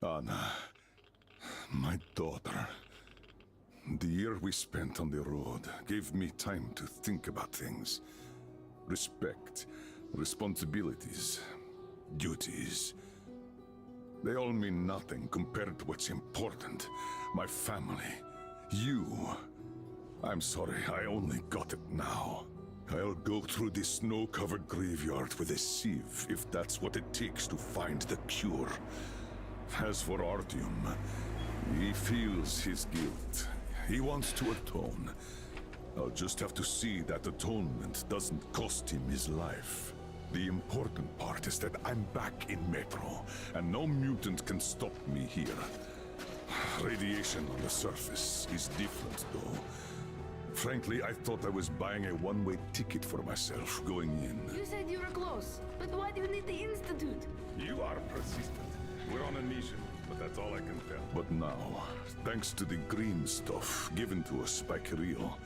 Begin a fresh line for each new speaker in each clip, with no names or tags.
Anna, my daughter. The year we spent on the road gave me time to think about things. Respect, responsibilities, duties. They all mean nothing compared to what's important. My family. You. I'm sorry, I only got it now. I'll go through this snow-covered graveyard with a sieve if that's what it takes to find the cure. As for Artyom, he feels his guilt. He wants to atone. I'll just have to see that atonement doesn't cost him his life. The important part is that I'm back in Metro, and no mutant can stop me here. Radiation on the surface is different, though. Frankly, I thought I was buying a one-way ticket for myself going in.
You said you were close, but why do you need the Institute?
You are persistent. We're on a mission, but that's all I can tell. But now, thanks to the green stuff given to us by Kirill,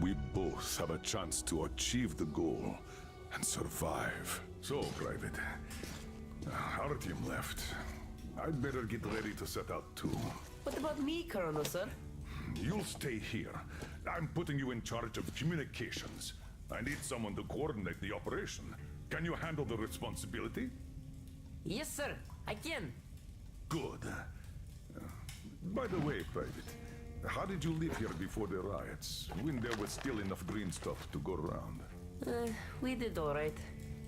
we both have a chance to achieve the goal and survive. So, Private, Artyom left. I'd better get ready to set out too.
What about me, Colonel, sir?
You'll stay here. I'm putting you in charge of communications. I need someone to coordinate the operation. Can you handle the responsibility?
Yes, sir. I can.
Good. By the way, Private, how did you live here before the riots, when there was still enough green stuff to go around?
We did all right.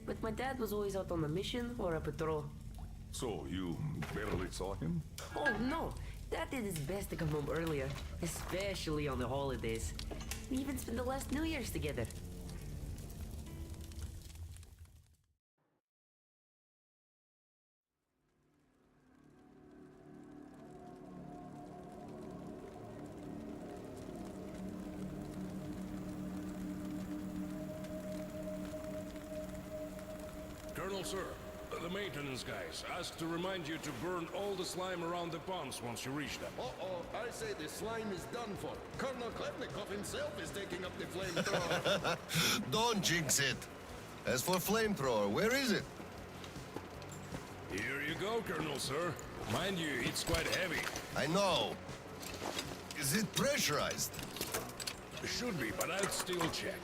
But my dad was always out on a mission or a patrol.
So, you barely saw him?
Oh, no. Dad did his best to come home earlier, especially on the holidays. We even spent the last New Year's together.
Colonel, sir, the maintenance guys asked to remind you to burn all the slime around the ponds once you reach them.
Uh-oh, I say the slime is done for. Colonel Klevnikov himself is taking up the flamethrower.
Don't jinx it. As for flamethrower, where is it?
Here you go, Colonel, sir. Mind you, it's quite heavy.
I know. Is it pressurized?
Should be, but I'll still check.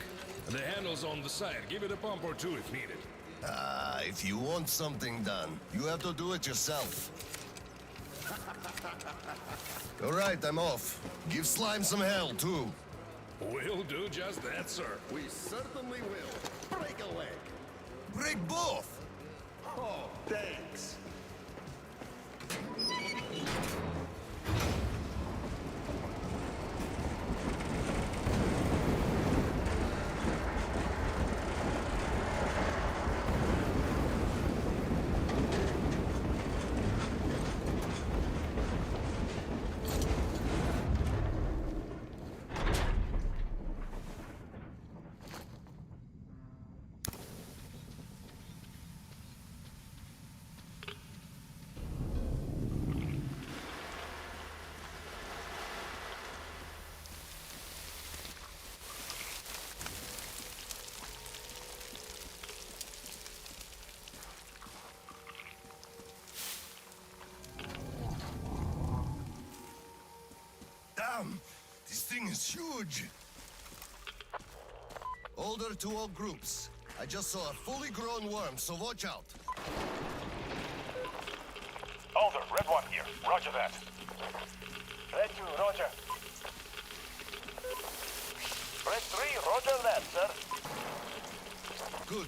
The handle's on the side. Give it a pump or two if needed.
If you want something done, you have to do it yourself. All right, I'm off. Give Slime some hell, too.
We'll do just that, sir.
We certainly will. Break a leg.
Break both!
Oh, thanks.
Damn! This thing is huge! Order to all groups. I just saw a fully grown worm, so watch out.
Alder, Red One here. Roger that. Red 2, roger. Red 3, roger that, sir.
Good.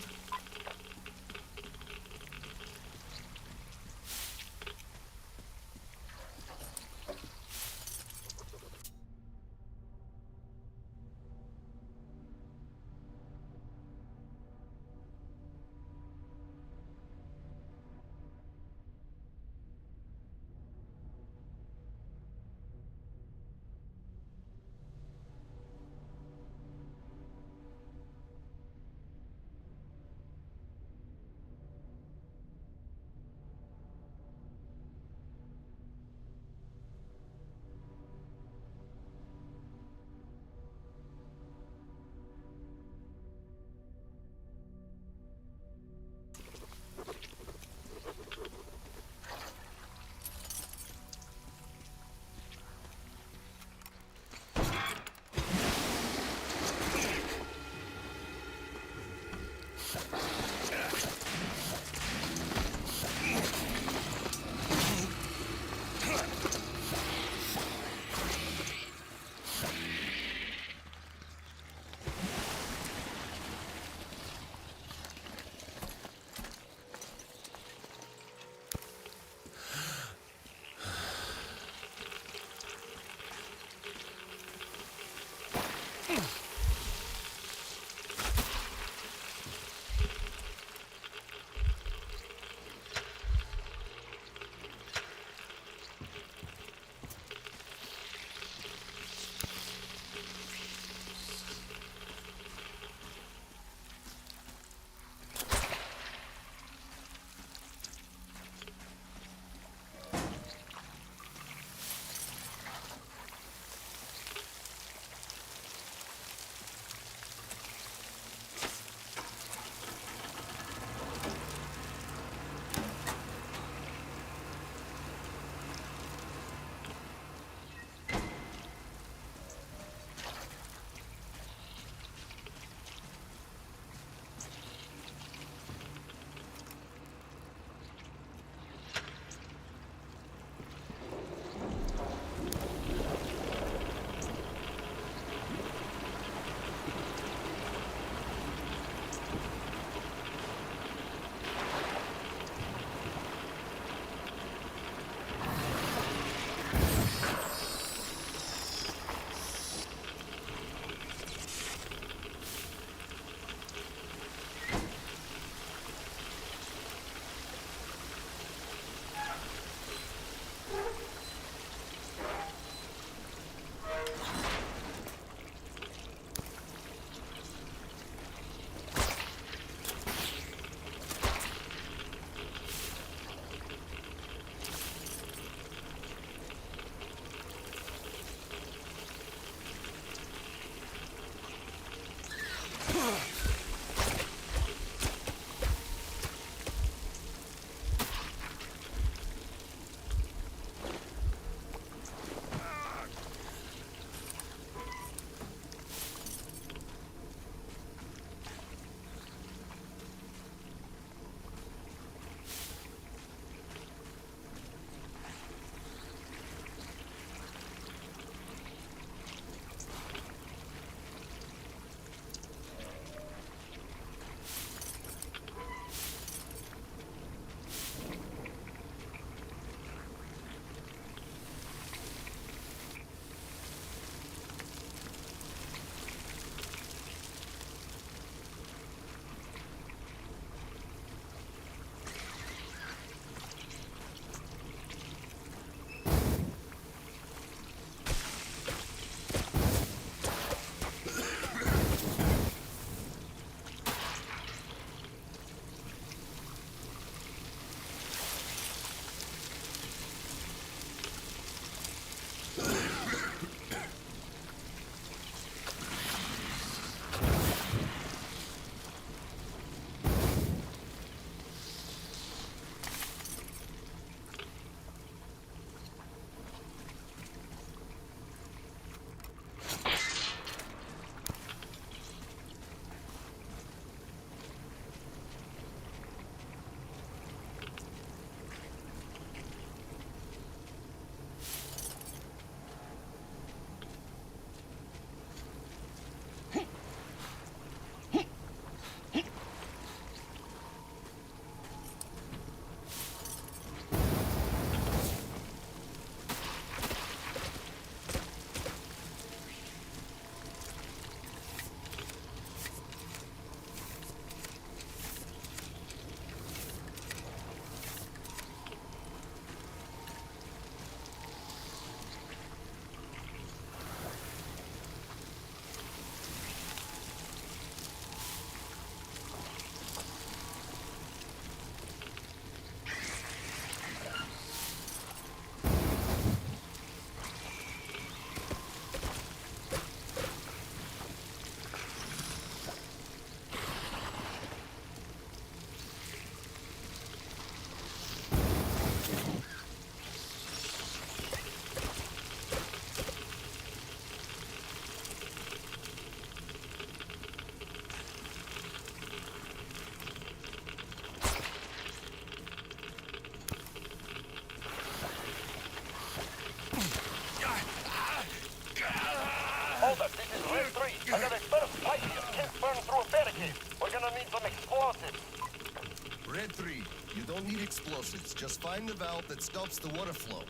need explosives. Just find the valve that stops the water flow.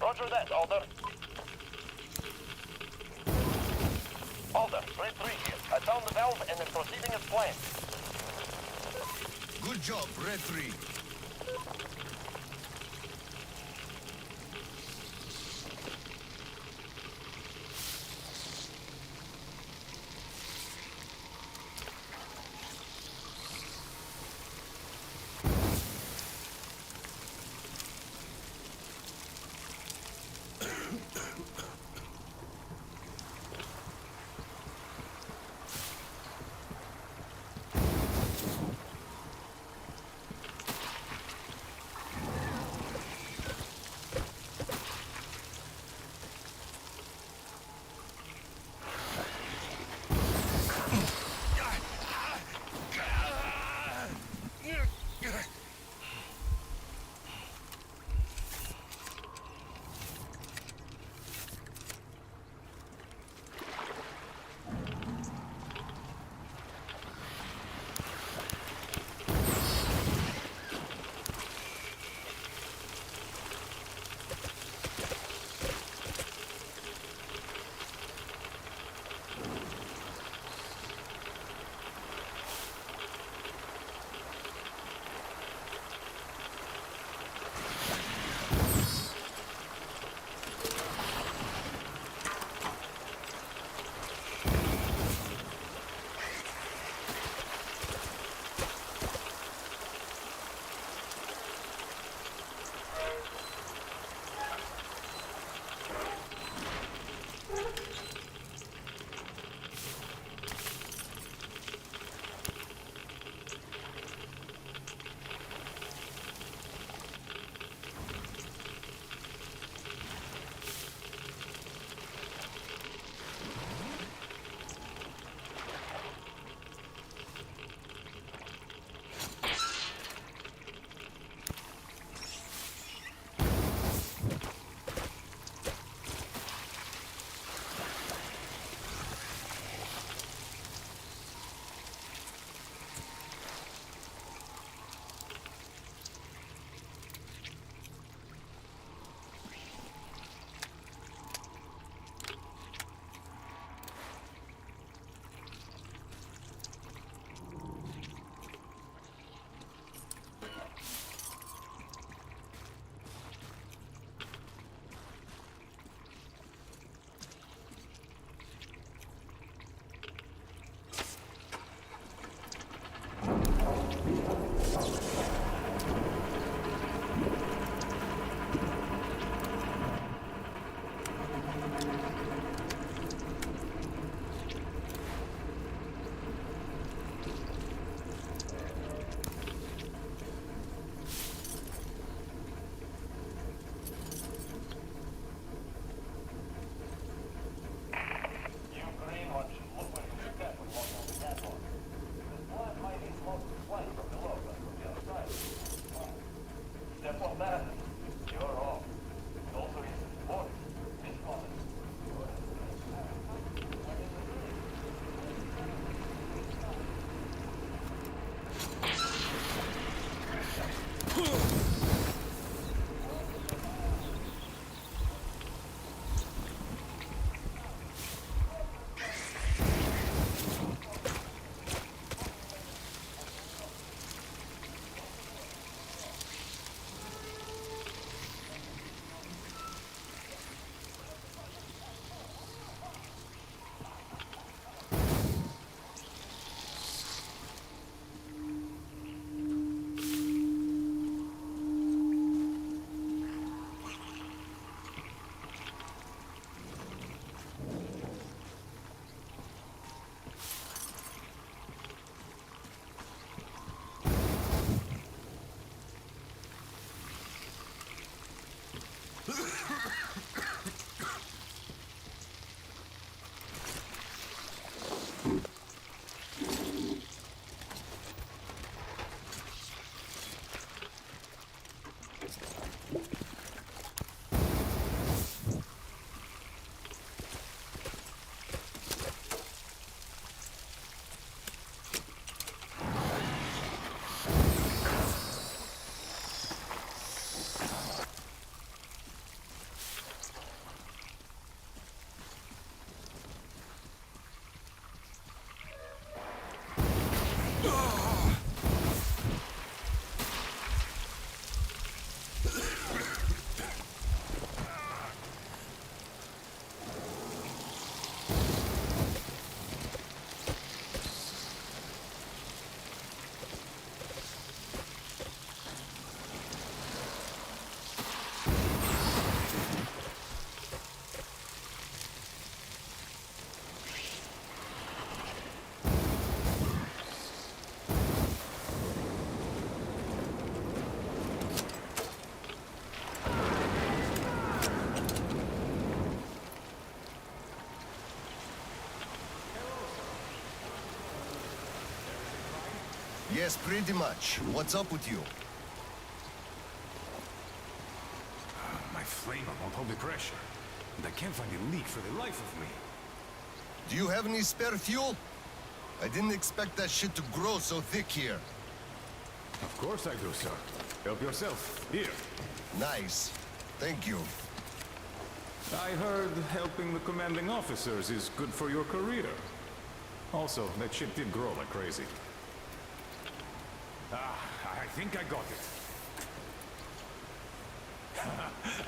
Roger that, Alder. Alder, Red 3 here. I found the valve and it's proceeding as planned.
Good job, Red 3. Yes, pretty much. What's up with you?
My flamer won't hold the pressure. And I can't find a leak for the life of me.
Do you have any spare fuel? I didn't expect that shit to grow so thick here.
Of course I do, sir. Help yourself. Here.
Nice. Thank you.
I heard helping the commanding officers is good for your career. Also, that shit did grow like crazy. I think I got it.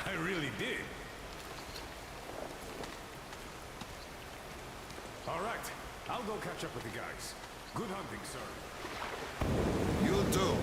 I really did. All right, I'll go catch up with the guys. Good hunting, sir.
You too.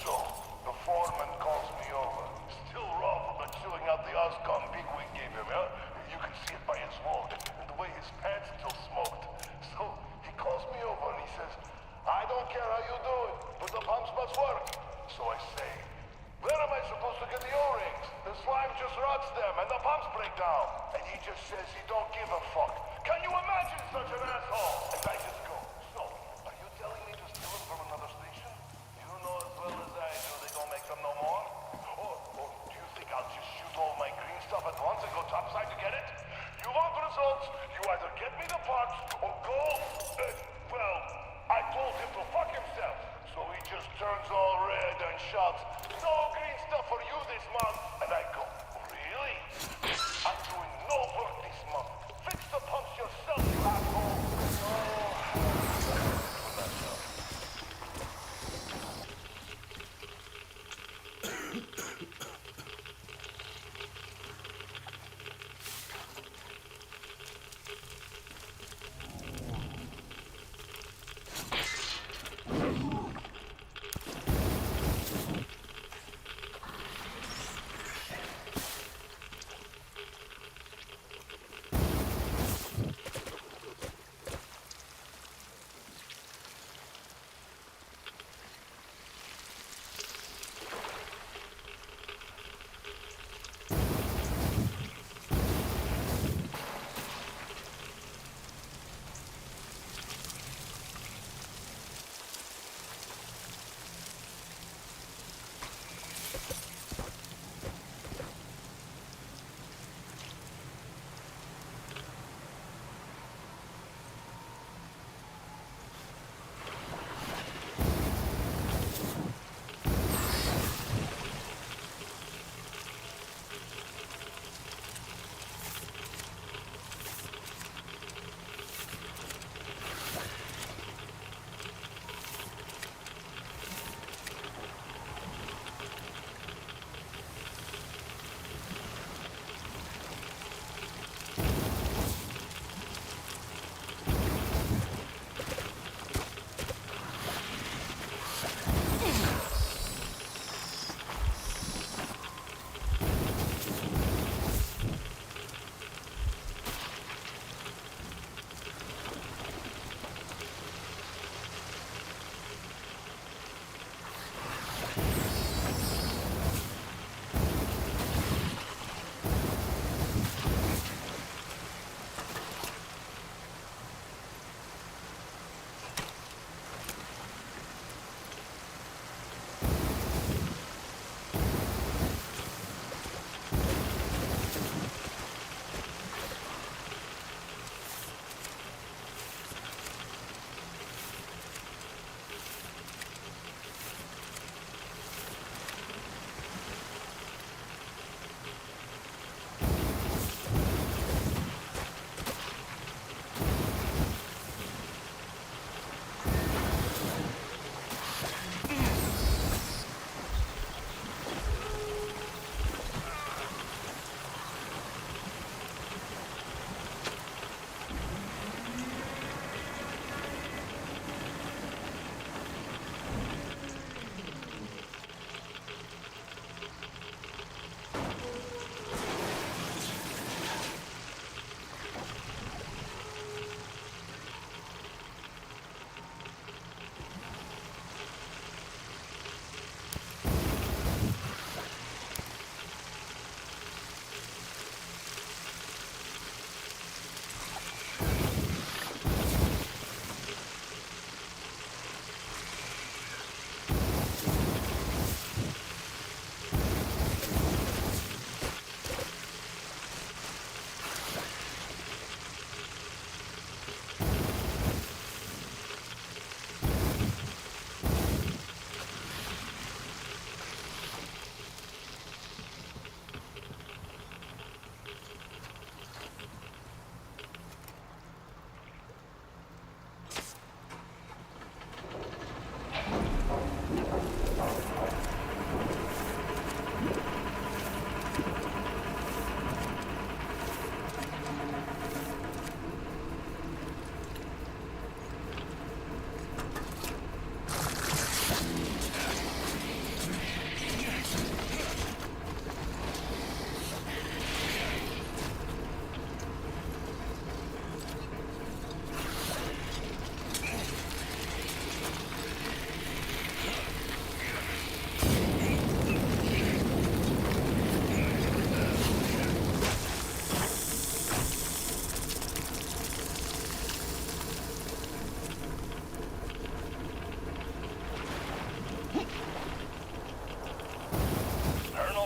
So, the foreman calls me over. Still raw from the chewing out the Oscom bigwig gave him, huh? You can see it by his walk, and the way his pants still smoked. So, he calls me over and he says, I don't care how you do it, but the pumps must work. So I say, where am I supposed to get the O-rings? The slime just rots them and the pumps break down. And he just says he don't give a fuck. Can you imagine such an asshole? And I just go, so, are you telling me to steal them from another station? You know as well as I do they don't make them no more? Or do you think I'll just shoot all my green stuff at once and go topside to get it? You want results, you either get me the parts or go... well, I told him to fuck himself. So he just turns all red and shouts, no green stuff for you this month. And I go, really? I'm doing no work this month. Fix the pumps yourself, you asshole.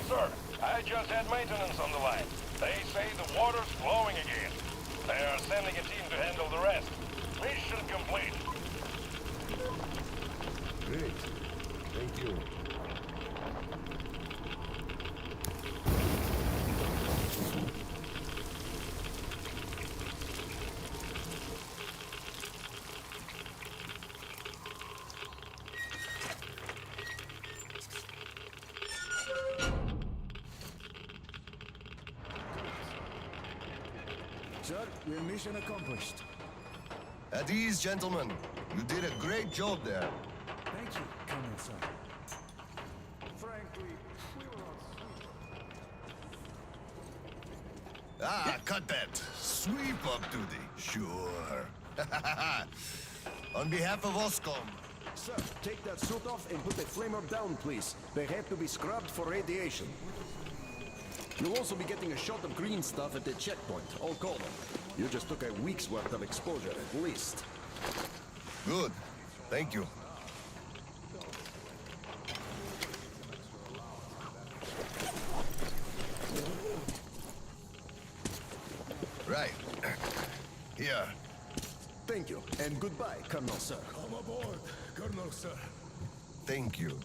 sir. I just had maintenance on the line. They say the water's flowing again. They are sending a team to handle the rest. Mission complete.
Great. Thank you.
Sir, your mission accomplished.
At ease, gentlemen. You did a great job there.
Thank you, Colonel, sir. Frankly, we were on sweep.
Ah, cut that. Sweep up duty. Sure. On behalf of OSCOM,
Sir, take that suit off and put the flamer down, please. They have to be scrubbed for radiation. You'll also be getting a shot of green stuff at the checkpoint, all common. You just took a week's worth of exposure, at least.
good. Thank you. Right. Here.
Thank you, and goodbye, Colonel, sir.
Come aboard, Colonel, sir.
Thank you.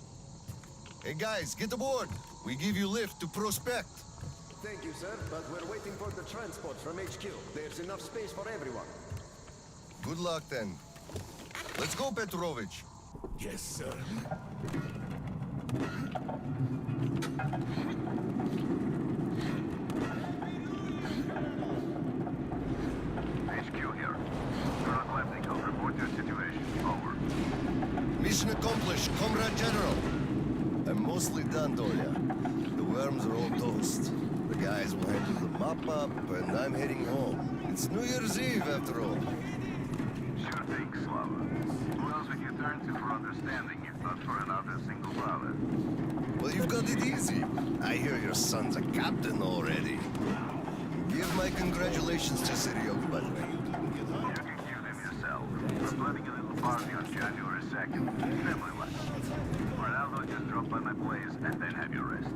Hey guys, get aboard. We give you lift to Prospect.
Thank you, sir, but we're waiting for the transport from HQ. There's enough space for everyone.
Good luck then. Let's go, Petrovich.
Yes, sir.
HQ here. Colonel Klepnikov, report your situation. Over.
Mission accomplished, Comrade General. I'm mostly done, Tolia. The worms are all toast. The guys will handle the mop-up, and I'm heading home. It's New Year's Eve, after all.
Sure thing, Slava. Who else would you turn to for understanding if not for another single brother?
Well, you've got it easy. I hear your son's a captain already. Give my congratulations to Seryoga, by the way.
You can cue them yourself. We're planning a little party on January 2nd. Family-like. Ronaldo just drop by my place and then have your rest.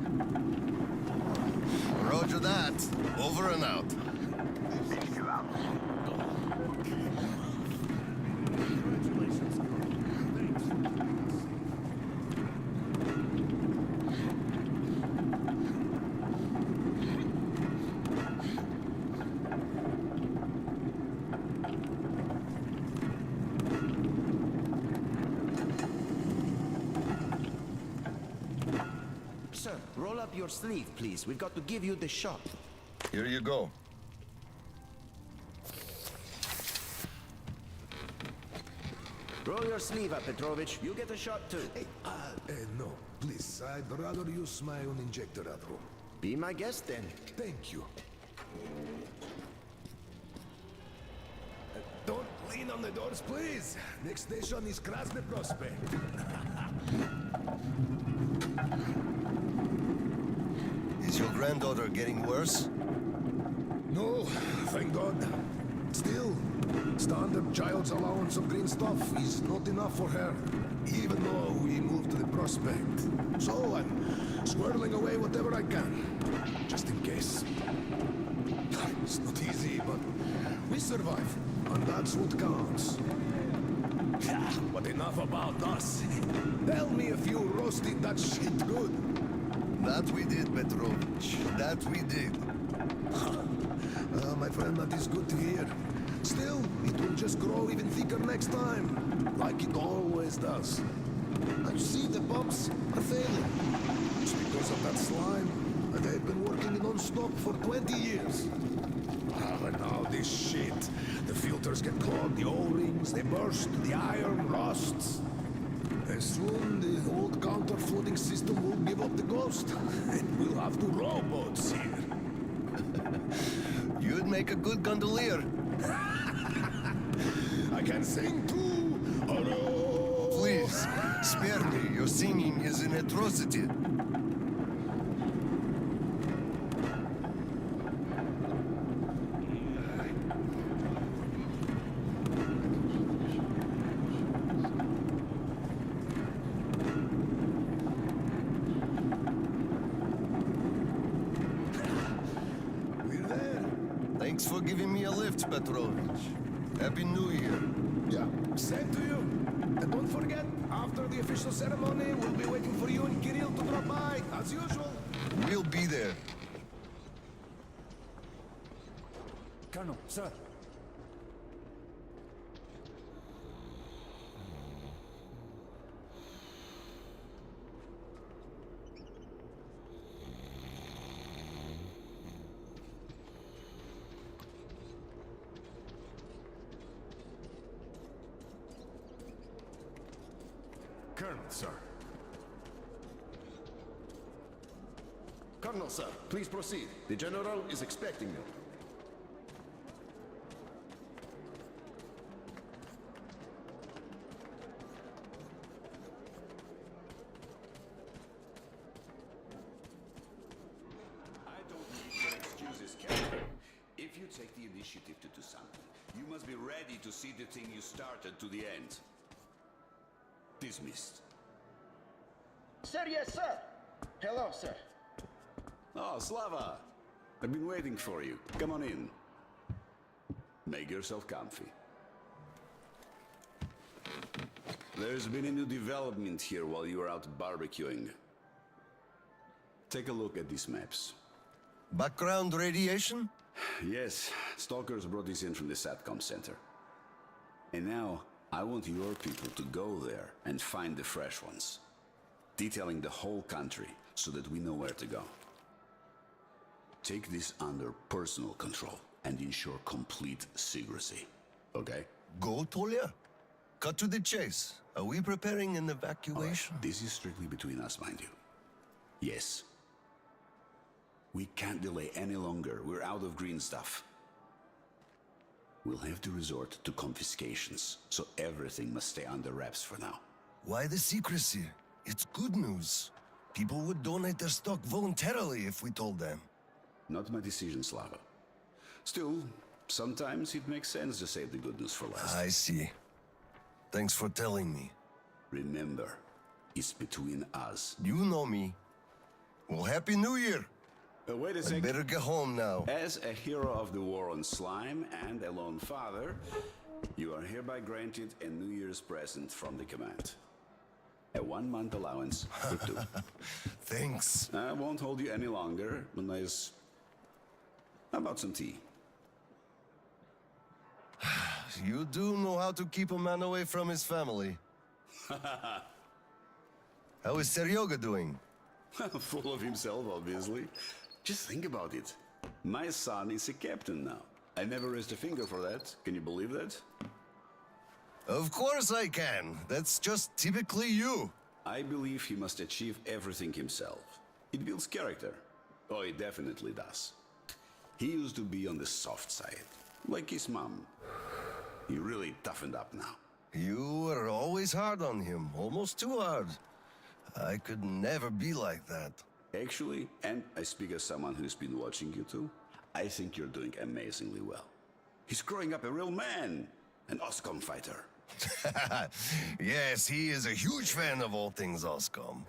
Roger that. Over and out.
HQ out.
Sir, roll up your sleeve, please. We've got to give you the shot.
Here you go.
Roll your sleeve up, Petrovich. You get a shot, too.
No, please. I'd rather use my own injector at home.
Be my guest, then.
Thank you. Don't lean on the doors, please. Next station is Krasny Prospect.
Is your granddaughter getting worse?
No, thank God. Still, standard child's allowance of green stuff is not enough for her, even though we moved to the Prospect. So I'm squirreling away whatever I can, just in case. It's not easy, but we survive, and that's what counts. But enough about us. Tell me if you roasted that shit good.
That we did, Petrovich. That we did.
My friend, that is good to hear. Still, it will just grow even thicker next time, like it always does. And see, the pumps are failing. It's because of that slime, and they've been working non-stop for 20 years. And now this shit. The filters get clogged, the O-rings, they burst, the iron rusts. And soon the old counter-flooding system will give up the ghost, and we'll have two rowboats here.
You'd make a good gondolier.
I can sing too! Oh no!
Please, spare me. Your singing is an atrocity. Thanks for giving me a lift, Petrovich. Happy New Year.
Yeah, same to you. And don't forget, after the official ceremony, we'll be waiting for you and Kirill to drop by, as usual.
We'll be there.
Colonel, sir.
Colonel, sir.
Colonel, sir, please proceed. The General is expecting you.
I don't need your excuses, Captain. If you take the initiative to do something, you must be ready to see the thing you started to the end. Dismissed.
Sir, yes, sir. Hello, sir.
Oh, Slava! I've been waiting for you. Come on in. Make yourself comfy. There's been a new development here while you were out barbecuing. Take a look at these maps.
Background radiation?
Yes, stalkers brought this in from the SATCOM center. And now, I want your people to go there and find the fresh ones. Detailing the whole country so that we know where to go. Take this under personal control and ensure complete secrecy. Okay?
Go, Tolia? Cut to the chase. Are we preparing an evacuation?
This is strictly between us, mind you. Yes. We can't delay any longer. We're out of green stuff. We'll have to resort to confiscations, so everything must stay under wraps for now.
Why the secrecy? It's good news. People would donate their stock voluntarily if we told them.
Not my decision, Slava. Still, sometimes it makes sense to save the good news for last.
I see. Thanks for telling me.
Remember, it's between us.
You know me. Well, Happy New Year!
Wait a
I
second.
better get home now.
As a hero of the war on slime and a lone father, you are hereby granted a New Year's present from the command. A 1-month allowance for 2.
Thanks.
I won't hold you any longer, unless... How about some tea?
You do know how to keep a man away from his family. How is Seryoga doing?
Full of himself, obviously. Just think about it. My son is a captain now. I never raised a finger for that. Can you believe that?
Of course I can. That's just typically you.
I believe he must achieve everything himself. It builds character. Oh, it definitely does. He used to be on the soft side, like his mom. He really toughened up now.
You were always hard on him, almost too hard. I could never be like that.
Actually, and I speak as someone who's been watching you too, I think you're doing amazingly well. He's growing up a real man, an OSCOM fighter.
Yes, he is a huge fan of all things Oscom.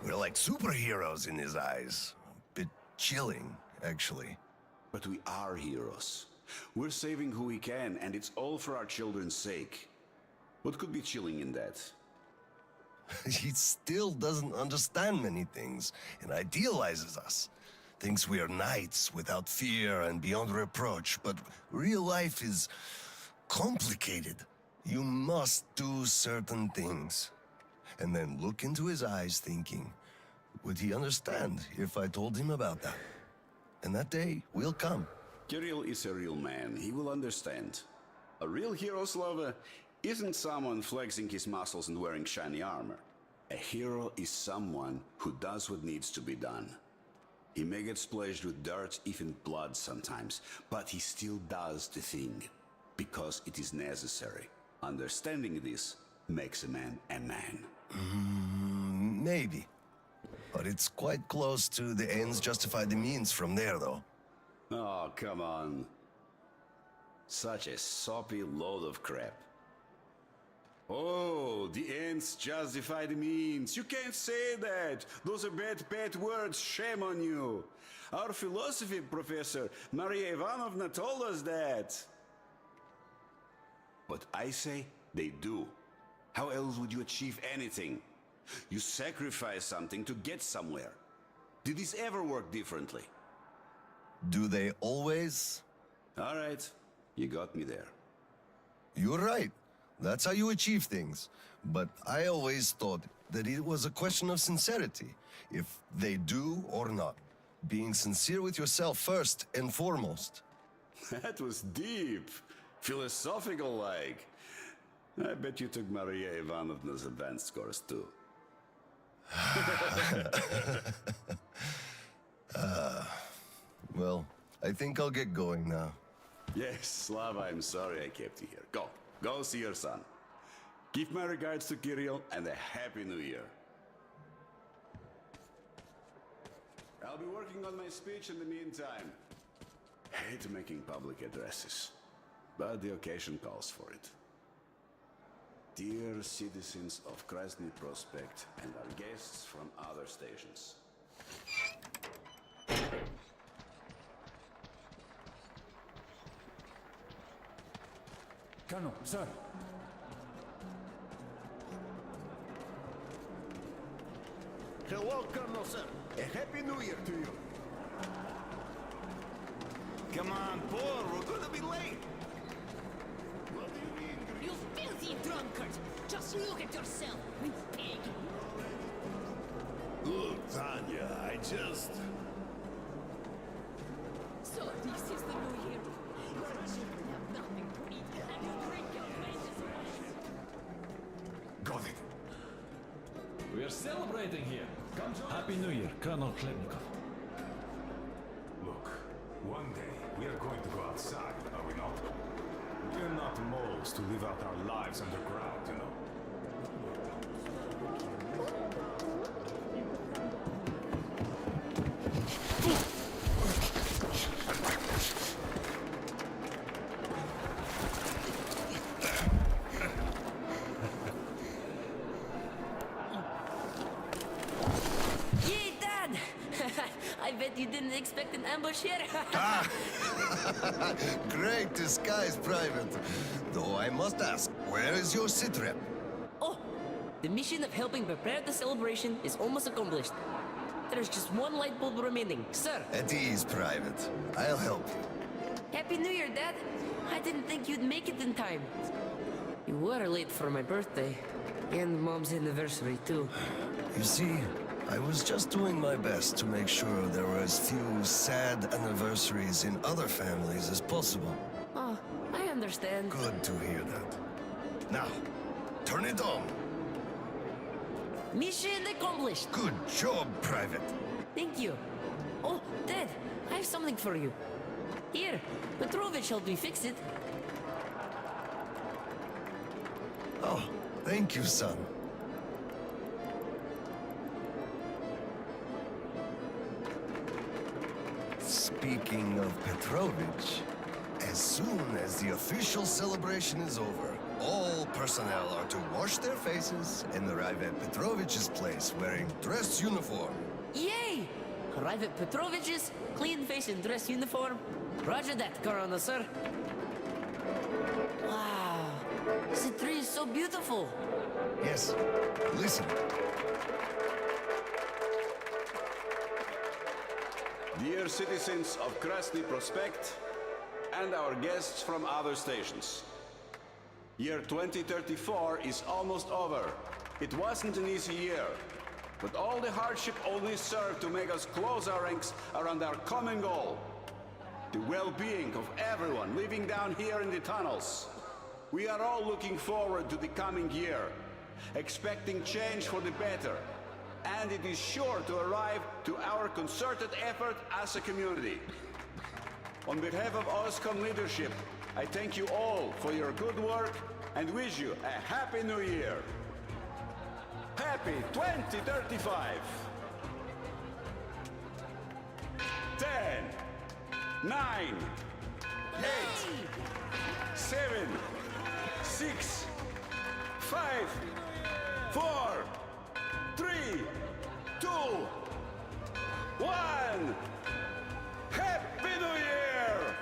We're like superheroes in his eyes. A bit chilling, actually.
But we are heroes. We're saving who we can, and it's all for our children's sake. What could be chilling in that?
He still doesn't understand many things and idealizes us. Thinks we are knights without fear and beyond reproach, but real life is complicated. You must do certain things. And then look into his eyes thinking, would he understand if I told him about that? And that day will come.
Kirill is a real man. He will understand. A real hero, Slava, isn't someone flexing his muscles and wearing shiny armor. A hero is someone who does what needs to be done. He may get splashed with dirt, even blood sometimes, but he still does the thing, because it is necessary. Understanding this makes a man a man.
Maybe. But it's quite close to the ends justify the means from there, though.
Oh, come on. Such a soppy load of crap. Oh, the ends justify the means. You can't say that. Those are bad words. Shame on you. Our philosophy professor, Maria Ivanovna, told us that. But I say they do. How else would you achieve anything? You sacrifice something to get somewhere. Did this ever work differently?
Do they always?
All right, you got me there.
You're right. That's how you achieve things. But I always thought that it was a question of sincerity, if they do or not. Being sincere with yourself first and foremost.
That was deep. Philosophical-like. I bet you took Maria Ivanovna's advanced course too.
Well, I think I'll get going now.
Yes, Slava, I'm sorry I kept you here. Go see your son. Give my regards to Kirill and a Happy New Year. I'll be working on my speech in the meantime. Hate making public addresses, but the occasion calls for it. Dear citizens of Krasny Prospect and our guests from other stations.
Colonel, sir.
Hello, Colonel, sir. A Happy New Year to you.
Come on, Paul, we're gonna be late.
What do you mean?
You filthy drunkard! Just look at yourself, you pig!
Look, Tanya, I just...
So this is the new year. Your children have nothing to eat, and you drink your wages away.
Got it.
We are celebrating here. Come join Happy New Year, Colonel Khlebnikov.
Look, one day we are going to go outside, are we not? We are not moles to live out our lives underground, you know.
Yay, Dad! I bet you didn't expect an ambush here.
Great disguise, Private. Though I must ask, where is your sitrep?
Oh, the mission of helping prepare the celebration is almost accomplished. There's just one light bulb remaining, sir.
At ease, Private. I'll help you.
Happy New Year, Dad. I didn't think you'd make it in time. You were late for my birthday. And Mom's anniversary, too.
You see, I was just doing my best to make sure there were as few sad anniversaries in other families as possible.
Oh, I understand.
Good to hear that. Now, turn it on.
Mission accomplished.
Good job, Private.
Thank you. Oh, Dad, I have something for you. Here, Petrovich helped me fix it.
Oh, thank you, son. Speaking of Petrovich, as soon as the official celebration is over, all personnel are to wash their faces and arrive at Petrovich's place wearing dress uniform.
Yay! Arrive at Petrovich's, clean face and dress uniform. Roger that, Corona, sir. Wow, the tree is so beautiful.
Yes, listen.
Dear citizens of Krasny Prospect and our guests from other stations. Year 2034 is almost over. It wasn't an easy year, but all the hardship only served to make us close our ranks around our common goal. The well-being of everyone living down here in the tunnels. We are all looking forward to the coming year, expecting change for the better. And it is sure to arrive to our concerted effort as a community. On behalf of OSCOM leadership, I thank you all for your good work and wish you a Happy New Year. Happy 2035! 10, 9, 8, 7, 6, 5, 4, 3, 2, 1. Happy New Year!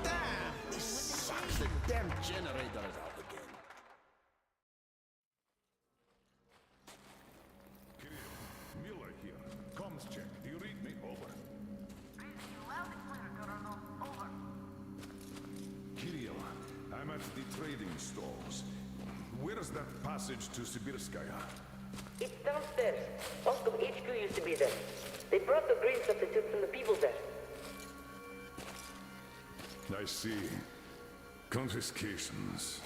Damn! This sucks. The damn generator is out again.
Kirill, Miller here. Comms check. Do you read me? Over. Kirill, I'm at the trading stalls. Where's that passage to Sibirskaya?
It's downstairs. Oscom HQ used to be there. They brought the green substitutes from the people there.
I see. Confiscations.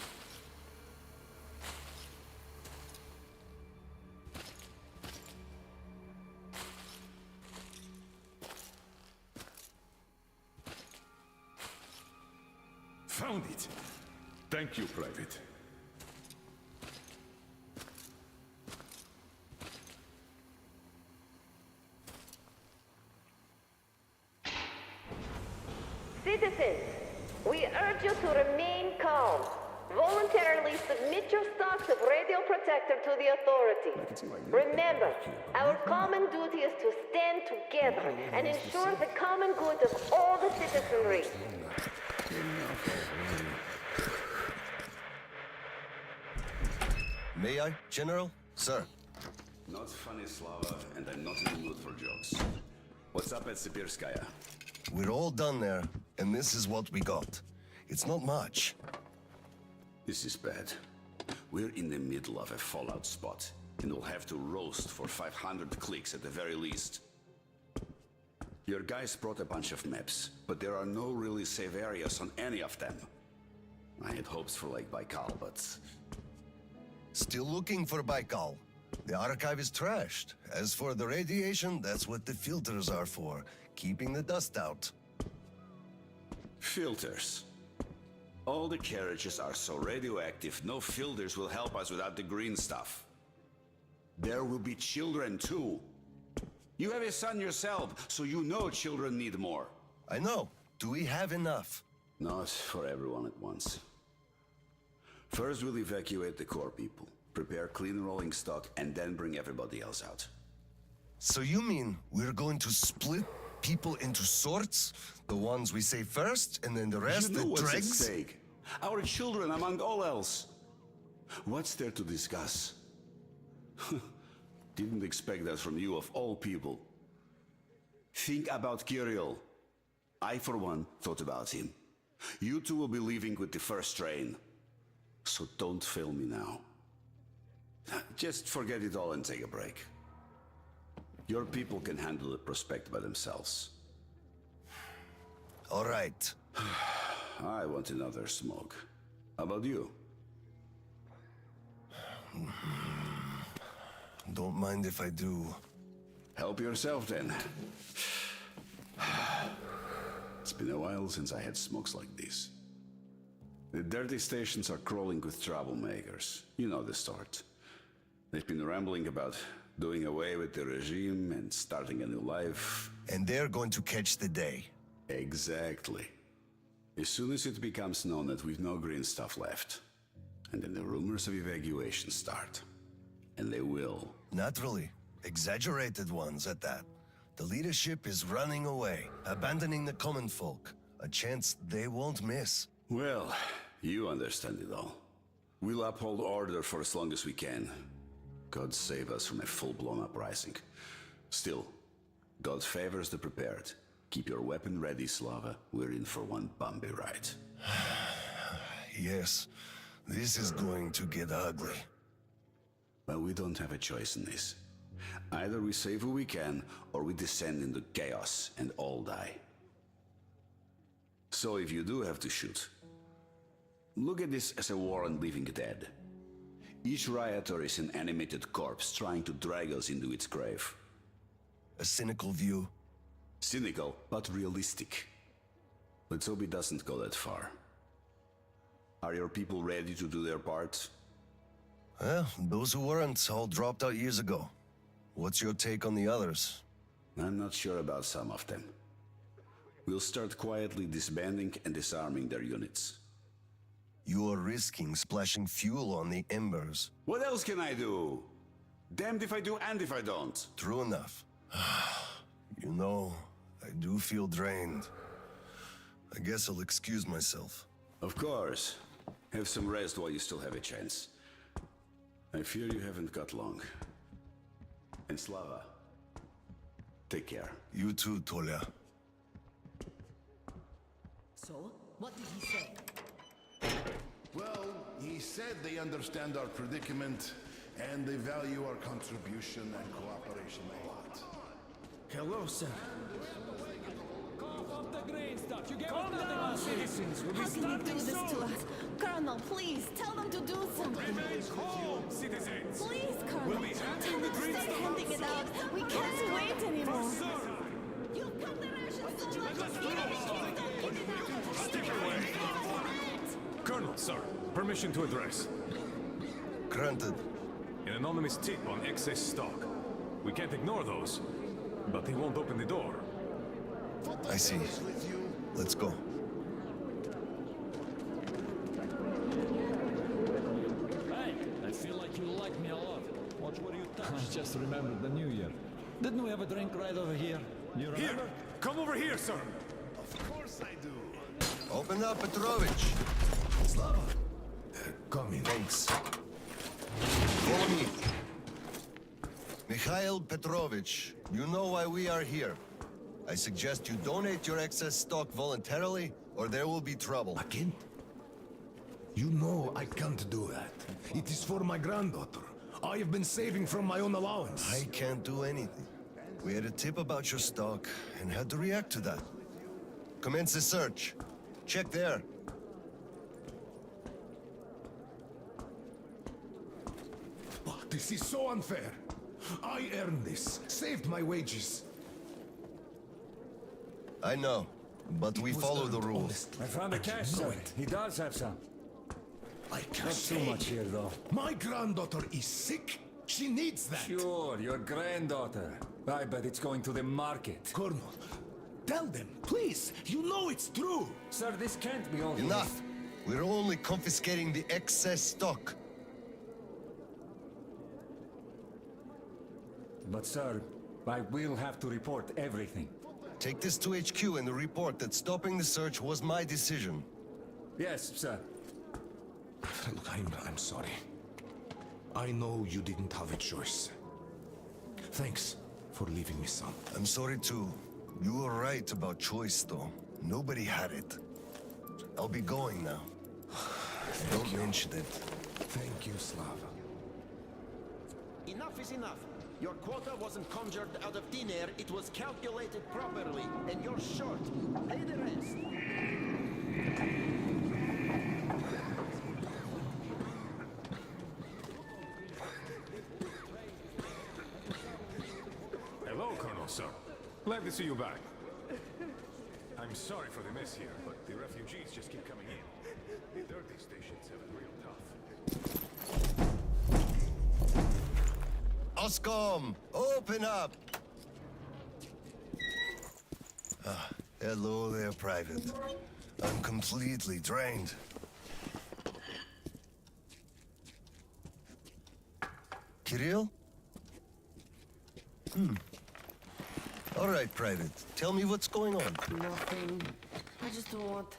Found it. Thank you, Private.
Citizens, we urge you to remain calm. Voluntarily submit your stocks of radio protector to the authority. Remember, our common duty is to stand together and ensure the common good of all the citizenry.
May I, General? Sir.
Not funny, Slava, and I'm not in the mood for jokes. What's up at Sibirskaya?
We're all done there, and this is what we got. It's not much.
This is bad. We're in the middle of a fallout spot, and we'll have to roast for 500 clicks at the very least. Your guys brought a bunch of maps, but there are no really safe areas on any of them. I had hopes for Lake Baikal, but...
Still looking for Baikal. The archive is trashed. As for the radiation, that's what the filters are for. Keeping the dust out.
Filters. All the carriages are so radioactive, no filters will help us without the green stuff. There will be children too. You have a son yourself, so you know children need more.
I know. Do we have enough?
Not for everyone at once. First, we'll evacuate the core people, prepare clean rolling stock, and then bring everybody else out.
So you mean we're going to split people into sorts? The ones we save first, and then the rest,
you know
the
what's
dregs?
at stake. Our children, among all else. What's there to discuss? Didn't expect that from you, of all people. Think about Kirill. I, for one, thought about him. You two will be leaving with the first train. So don't fail me now. Just forget it all and take a break. Your people can handle the prospect by themselves.
All right.
I want another smoke. How about you?
Don't mind if I do.
Help yourself then. It's been a while since I had smokes like this. The dirty stations are crawling with troublemakers. You know the sort. They've been rambling about doing away with the regime and starting a new life.
And they're going to catch the day.
Exactly. As soon as it becomes known that we've no green stuff left, and then the rumors of evacuation start. And they will.
Naturally. Exaggerated ones at that. The leadership is running away, abandoning the common folk. A chance they won't miss.
Well, you understand it all. We'll uphold order for as long as we can. God save us from a full-blown uprising. Still, God favors the prepared. Keep your weapon ready, Slava. We're in for one bumpy ride.
Yes, this is going to get ugly.
Well, we don't have a choice in this. Either we save who we can, or we descend into chaos and all die. So if you do have to shoot, look at this as a war on living dead. Each rioter is an animated corpse trying to drag us into its grave.
A cynical view.
Cynical, but realistic. Let's hope it doesn't go that far. Are your people ready to do their part?
Well, those who weren't all dropped out years ago. What's your take on the others?
I'm not sure about some of them. We'll start quietly disbanding and disarming their units.
You are risking splashing fuel on the embers.
What else can I do? Damned if I do and if I don't.
True enough. You know, I do feel drained. I guess I'll excuse myself.
Of course. Have some rest while you still have a chance. I fear you haven't got long. And Slava, take care.
You too, Tolia.
So, what did he say?
Well, he said they understand our predicament and they value our contribution and cooperation a lot.
Hello, sir.
Cough up the green stuff. You gave us
Calm
nothing
down,
on
citizens. We'll be
How can you do
starting
this to
soon.
us? Colonel, please, tell them to do something.
Remain calm, citizens.
Please, Colonel.
We'll be
Tell
handing the
them to
green
stay
stuff
handing
out
it out.
soon.
We can't wait anymore.
Sir,
You've cut the rations so much.
Let's
Even
go.
the kids don't get enough.
Stick away. Colonel, sir, permission to address.
Granted.
An anonymous tip on excess stock. We can't ignore those, but they won't open the door.
I see. Let's go.
Hey, I feel like you like me a lot. Watch where you touch. I just remembered the New Year. Didn't we have a drink right over here? You remember?
Here! Come over here, sir!
Of course I do.
Open up, Petrovich.
Slava. Come in.
Thanks. Follow me. Mikhail Petrovich, you know why we are here. I suggest you donate your excess stock voluntarily, or there will be trouble.
Again? You know I can't do that. It is for my granddaughter. I have been saving from my own allowance.
I can't do anything. We had a tip about your stock and had to react to that. Commence the search. Check there.
Oh, this is so unfair. I earned this, saved my wages.
I know, but we
It was
follow the
earned
rules.
honestly.
I found the cash,
know
sir.
it.
He does have some.
I can't
Not
say.
too much here, though.
My granddaughter is sick. She needs that.
Sure, your granddaughter. I bet it's going to the market.
Colonel, tell them, please. You know it's true.
Sir, this can't be all.
Enough! We're only confiscating the excess stock.
But, sir, I will have to report everything.
Take this to HQ and report that stopping the search was my decision.
Yes, sir.
Look, I'm sorry. I know you didn't have a choice. Thanks for leaving me some.
I'm sorry too. You were right about choice, though. Nobody had it. I'll be going now. Don't mention it.
Thank you, Slava.
Enough is enough. Your quota wasn't conjured out of thin air, it was calculated properly, and you're short. Pay the rest.
Hello, Colonel, sir. Glad to see you back. I'm sorry for the mess here, but the refugees just keep coming in. The dirty stations have it real tough.
Oscom, open up! Hello there, Private. I'm completely drained. Kirill? All right, Private. Tell me what's going on.
Nothing. I just don't want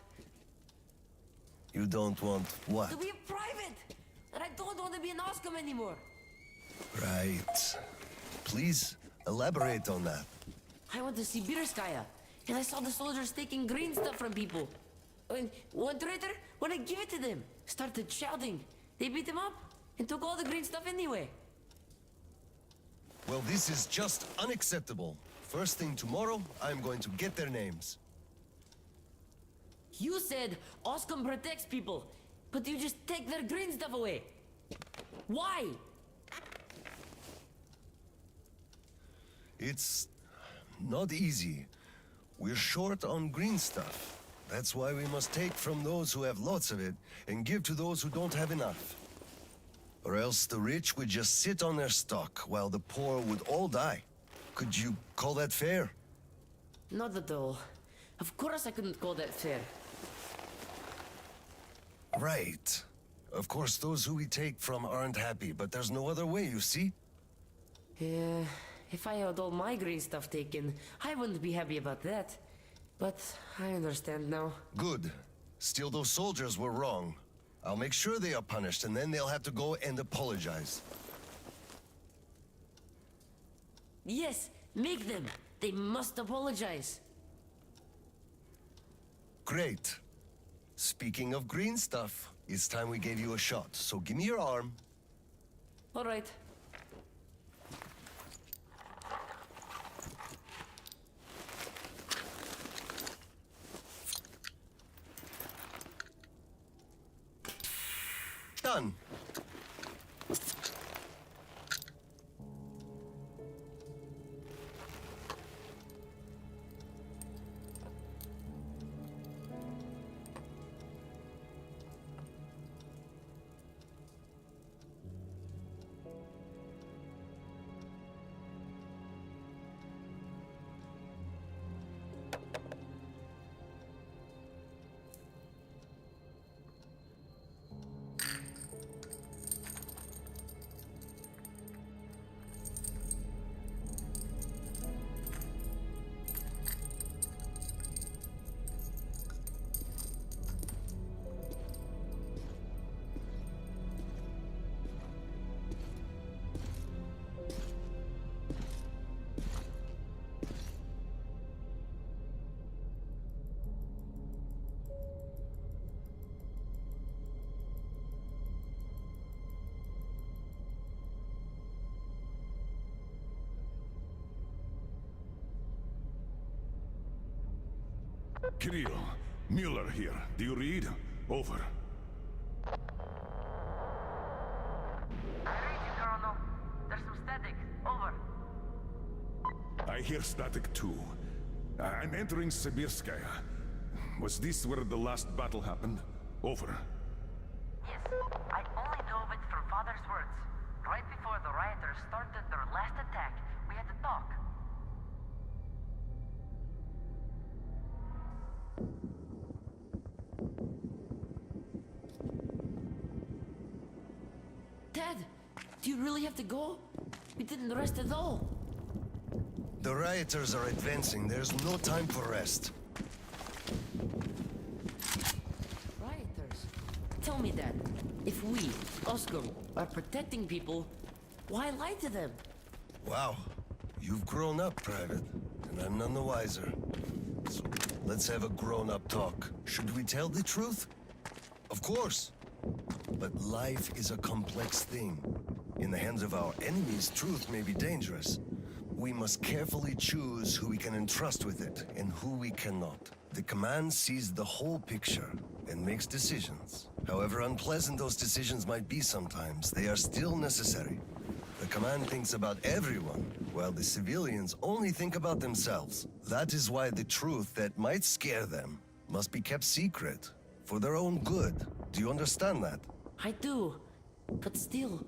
You don't want what?
to be a private. And I don't want to be an Oscom anymore.
Right. Please, elaborate on that.
I went to Sibirskaya, and I saw the soldiers taking green stuff from people. And one traitor, when I give it to them, started shouting. They beat him up and took all the green stuff anyway.
Well, this is just unacceptable. First thing tomorrow, I'm going to get their names.
You said Oscom protects people, but you just take their green stuff away. Why?
It's not easy. We're short on green stuff. That's why we must take from those who have lots of it and give to those who don't have enough. Or else the rich would just sit on their stock while the poor would all die. Could you call that fair?
Not at all. Of course I couldn't call that fair.
Right. Of course, those who we take from aren't happy, but there's no other way, you see?
Yeah, if I had all my green stuff taken, I wouldn't be happy about that. But I understand now.
Good. Still, those soldiers were wrong. I'll make sure they are punished, and then they'll have to go and apologize.
Yes, make them. They must apologize.
Great. Speaking of green stuff, it's time we gave you a shot, so give me your arm.
All right.
Done.
Kirill, Mueller here. Do you read? Over.
I read you, Colonel. There's some static. Over.
I hear static too. I'm entering Sibirskaya. Was this where the last battle happened? Over.
Yes, I only know of it from Father's words. Right before the rioters started their last attack, we had to talk. Dad, do you really have to go? We didn't rest at all.
The rioters are advancing. There's no time for rest.
Rioters? Tell me, Dad. If we, Oscar, are protecting people, why lie to them?
Wow. You've grown up, Private, and I'm none the wiser. So let's have a grown-up talk. Should we tell the truth? Of course. But life is a complex thing. In the hands of our enemies, truth may be dangerous. We must carefully choose who we can entrust with it and who we cannot. The command sees the whole picture and makes decisions. However unpleasant those decisions might be sometimes, they are still necessary. The command thinks about everyone, while the civilians only think about themselves. That is why the truth that might scare them must be kept secret, for their own good. Do you understand that?
I do. But still,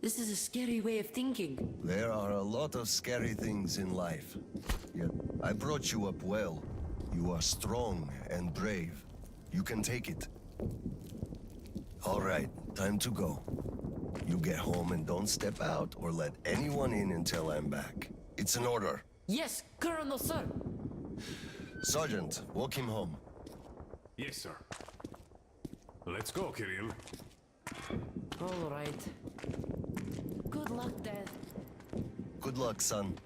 this is a scary way of thinking.
There are a lot of scary things in life. Yet, I brought you up well. You are strong and brave. You can take it. All right, time to go. You get home and don't step out or let anyone in until I'm back. It's an order.
Yes, Colonel, sir.
Sergeant, walk him home.
Yes, sir. Let's go, Kirill.
All right. Good luck, Dad.
Good luck, son.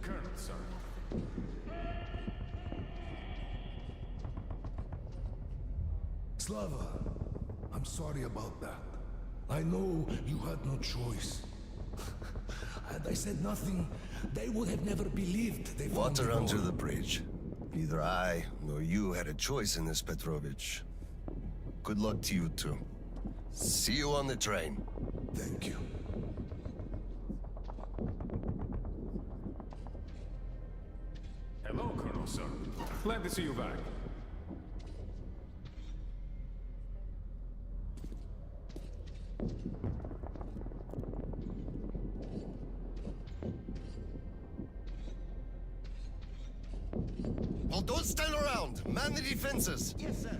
Colonel, sir.
Slava, I'm sorry about that. I know you had no choice. Had I said nothing, they would have never believed they found
Water
the
under
gold.
the bridge. Neither I nor you had a choice in this, Petrovich. Good luck to you two. See you on the train.
Thank you.
Glad to see you back.
Well, don't stand around. Man the defenses.
Yes, sir.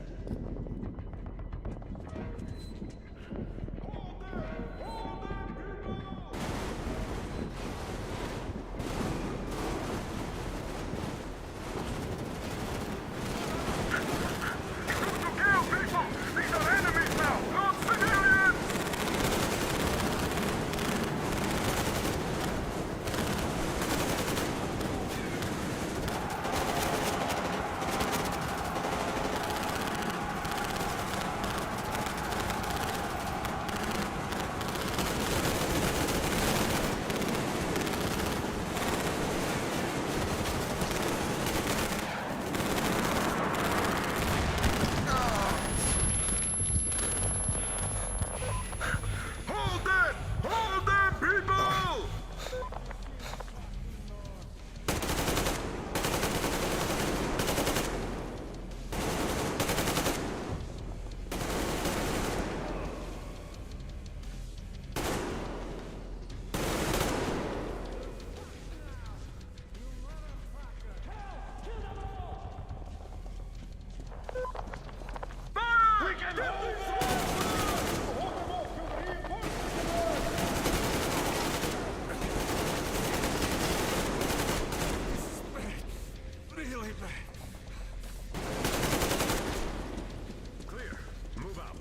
Clear. Move out.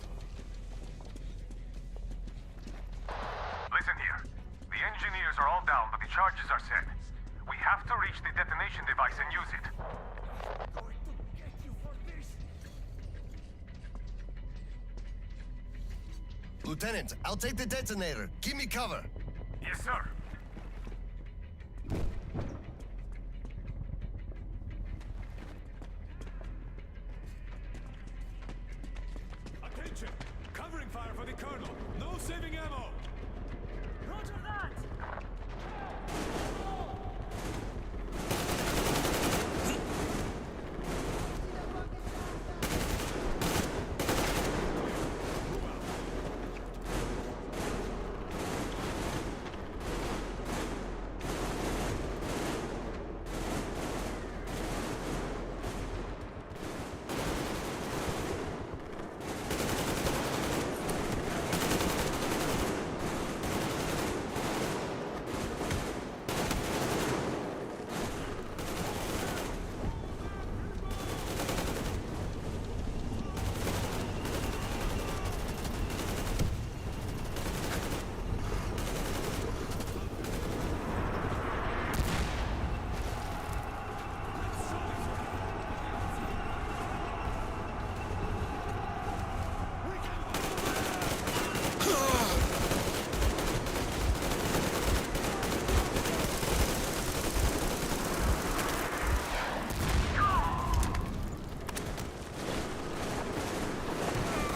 Listen here. The engineers are all down, but the charges are set. We have to reach the detonation device and use it.
Lieutenant, I'll take the detonator. Give me cover.
Yes, sir.
Attention! Covering fire for the Colonel. No saving ammo.
Roger that!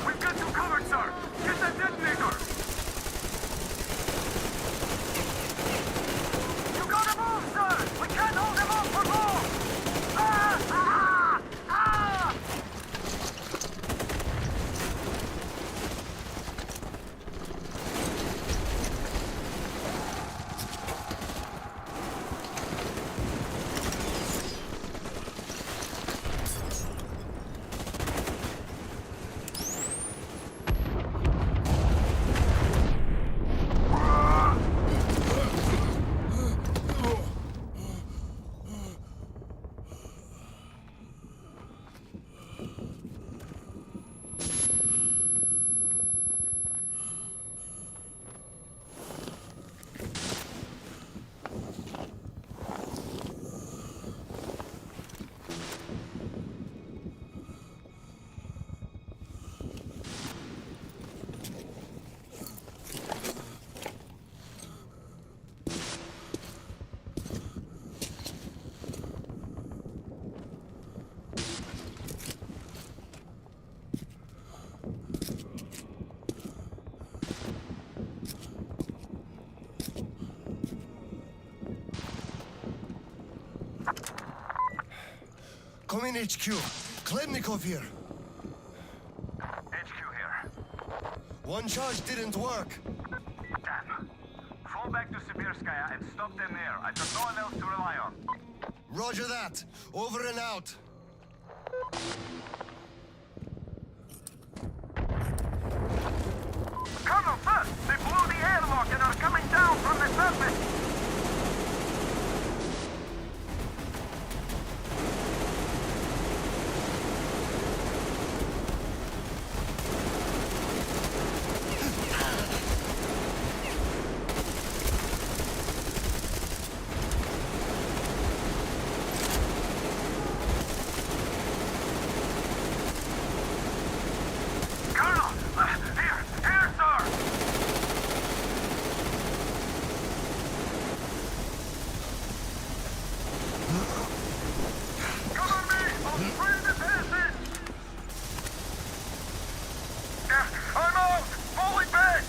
We've got you covered, sir. Get that detonator. You gotta move, sir. We can't hold them off for long. Ah! Ah! Ah!
Come in, HQ. Klemnikov here.
HQ here.
One charge didn't work.
Damn. Fall back to Sibirskaya and stop them there. I've got no one else to rely on.
Roger that. Over and out.
Colonel, sir! They blew the airlock and are coming down from the surface! Colonel! Here, sir! Cover me! I'll spray the passage! I'm out! Falling back!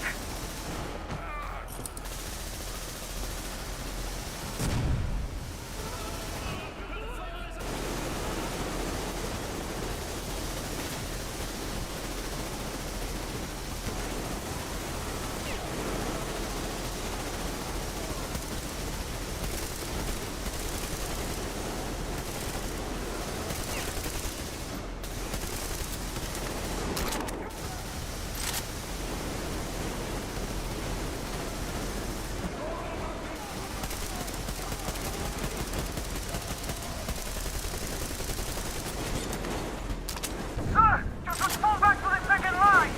Sir! Just fall back to the second line!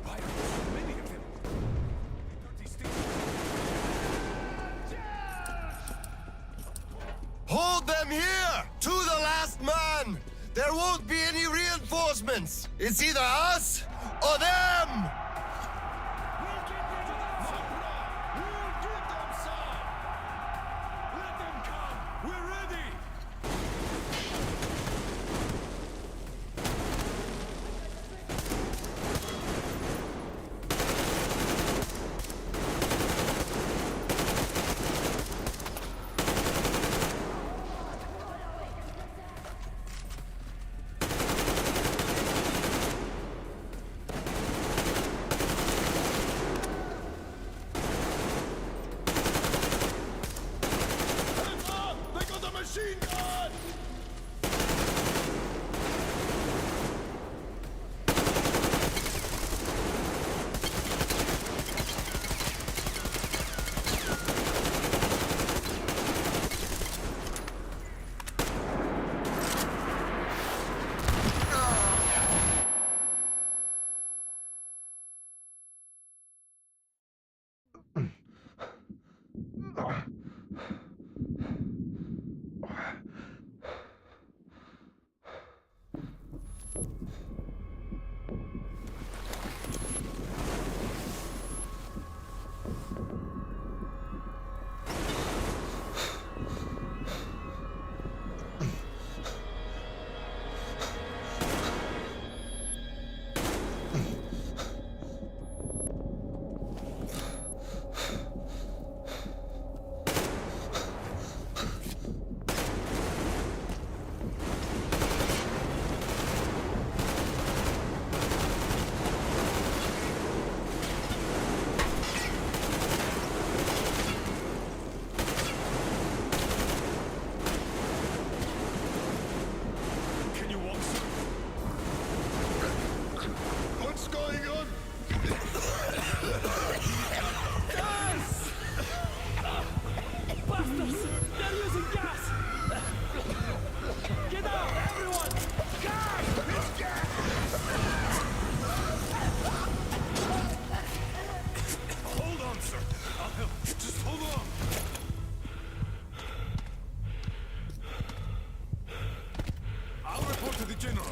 Why are there so many of them? Dirty stinky.
Hold them here! To the last man! There won't be any reinforcements! It's either us or them!
Let them come! We're ready! They got a machine gun! Can you walk, sir?
What's going on?
Bastards! They're using gas! Get out, everyone!
Hold on, sir. I'll help. Just hold on. I'll report to the general.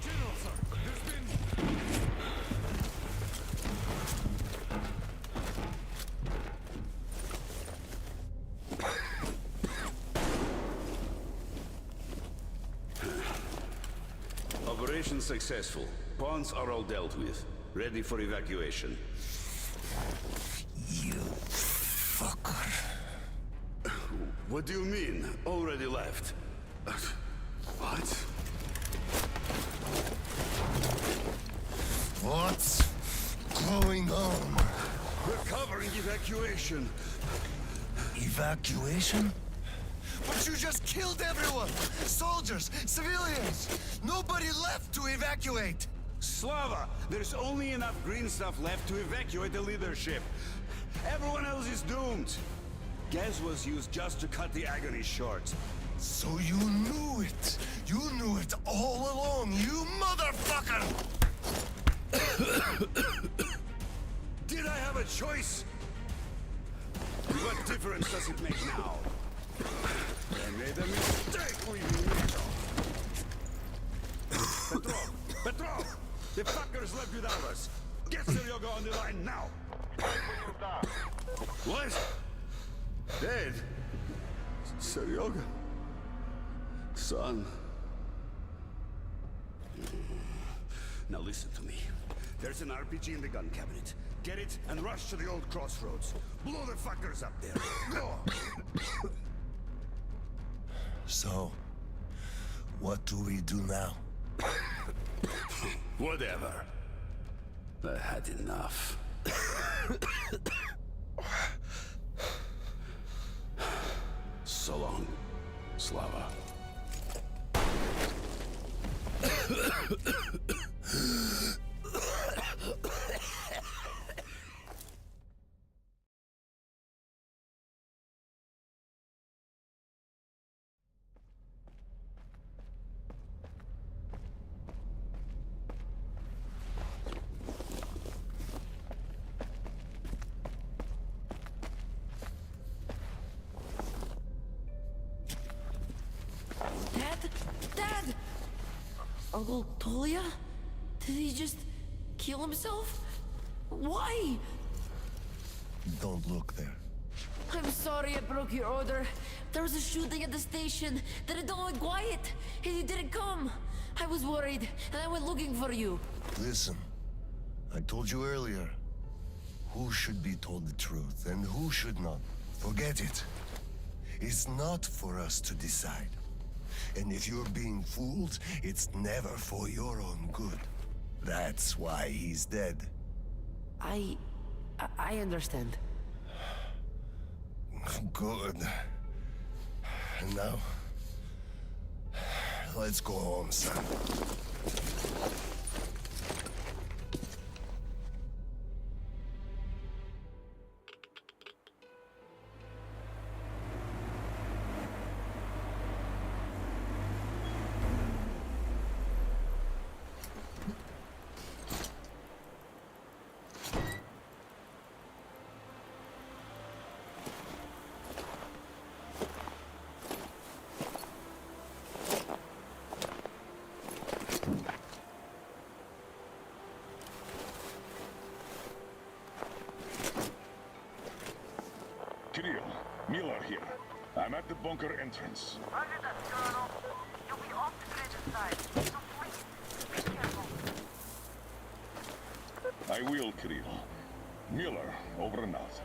General, sir, there's been...
Operation successful. Pawns are all dealt with. Ready for evacuation.
You fucker.
What do you mean? Already left? What?
What's going on?
We're covering evacuation.
Evacuation? But you just killed everyone! Soldiers, civilians! Nobody left to evacuate!
Slava, there's only enough green stuff left to evacuate the leadership. Everyone else is doomed. Gas was used just to cut the agony short.
So you knew it! You knew it all along, you motherfucker!
Did I have a choice? What difference does it make now? I made a mistake leaving NATO. Petrov! The fuckers left without us. Get Seryoga on the line now! What? Dead? Seryoga? Son? Now listen to me. There's an RPG in the gun cabinet. Get it and rush to the old crossroads. Blow the fuckers up there. Go!
So, what do we do now?
Whatever. I had enough. So long, Slava.
Dad! Uncle Tolia? Did he just kill himself? Why?
Don't look there.
I'm sorry I broke your order. There was a shooting at the station. Then it all went quiet, and you didn't come. I was worried, and I went looking for you.
Listen, I told you earlier, who should be told the truth and who should not. Forget it. It's not for us to decide. And if you're being fooled, it's never for your own good. That's why he's dead.
I understand.
Good. And now, let's go home, son.
Kirill, Miller here. I'm at the bunker entrance.
Roger that, Colonel. You'll be off the grid inside, so please, be careful.
I will, Kirill. Miller, over and out.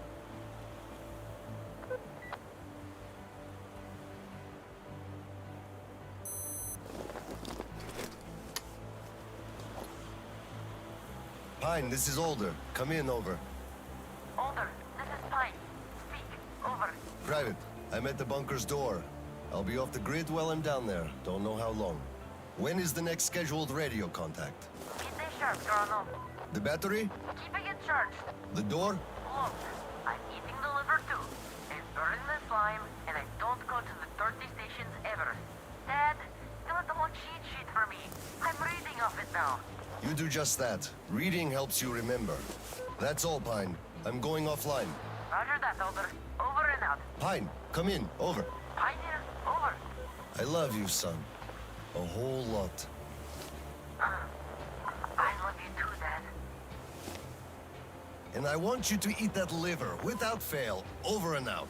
Pine, this is Older. Come in, over.
Older, this is Pine. Speak. Over.
Private, I'm at the bunker's door. I'll be off the grid while I'm down there. Don't know how long. When is the next scheduled radio contact?
Midday sharp, Colonel.
The battery?
Keeping it charged.
The door?
Look, I'm eating the liver too. It's burning the slime, and I don't go to the dirty stations ever. Dad, fill out the whole cheat sheet for me. I'm reading off it now.
You do just that. Reading helps you remember. That's all, Pine. I'm going offline.
Roger that, Older. Over and out.
Pine, come in. Over.
Pine here. Over.
I love you, son. A whole lot.
I love you too, Dad.
And I want you to eat that liver, without fail. Over and out.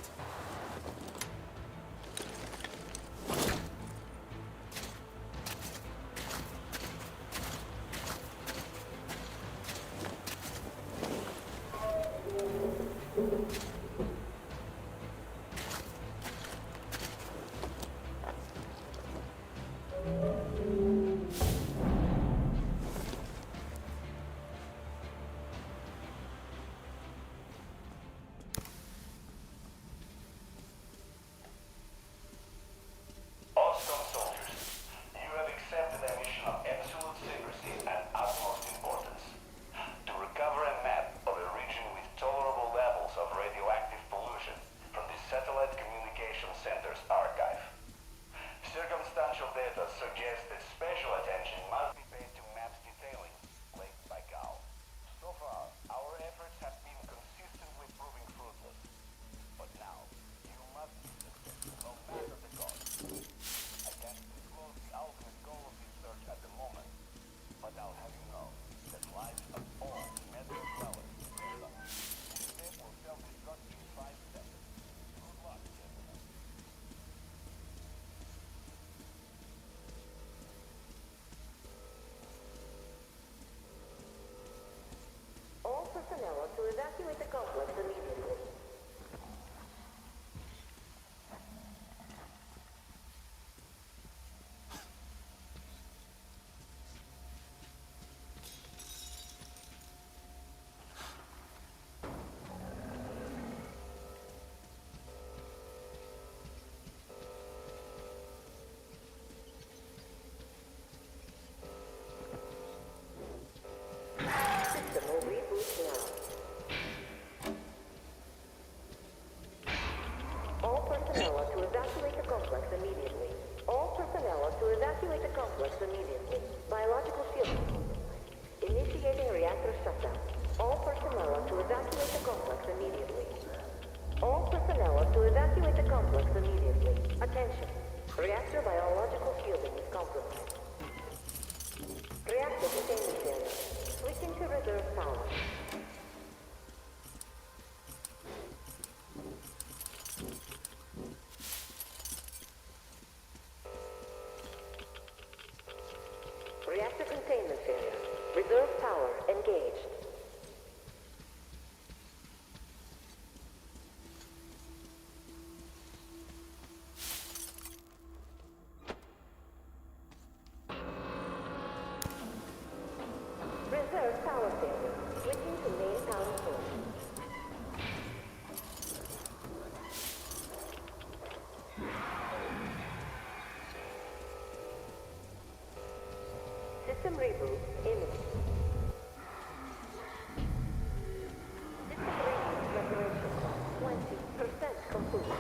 containment failure. Switching to reserve power. Reactor containment failure. Reserve power engaged. Reserve power failure. Switching to main power source. System reboot imminent. System reboot preparation. 20% complete.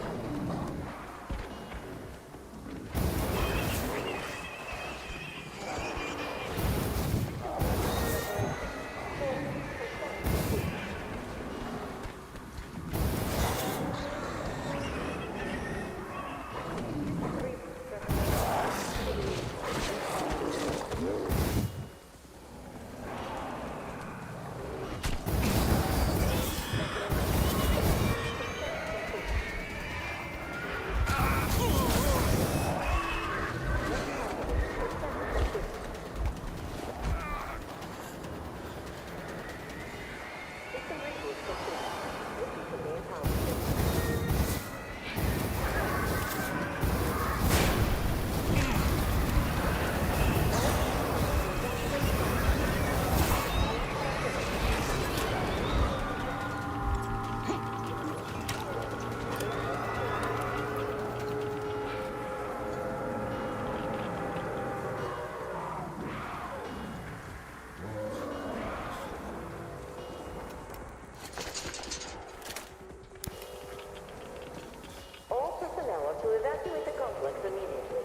To evacuate the complex immediately.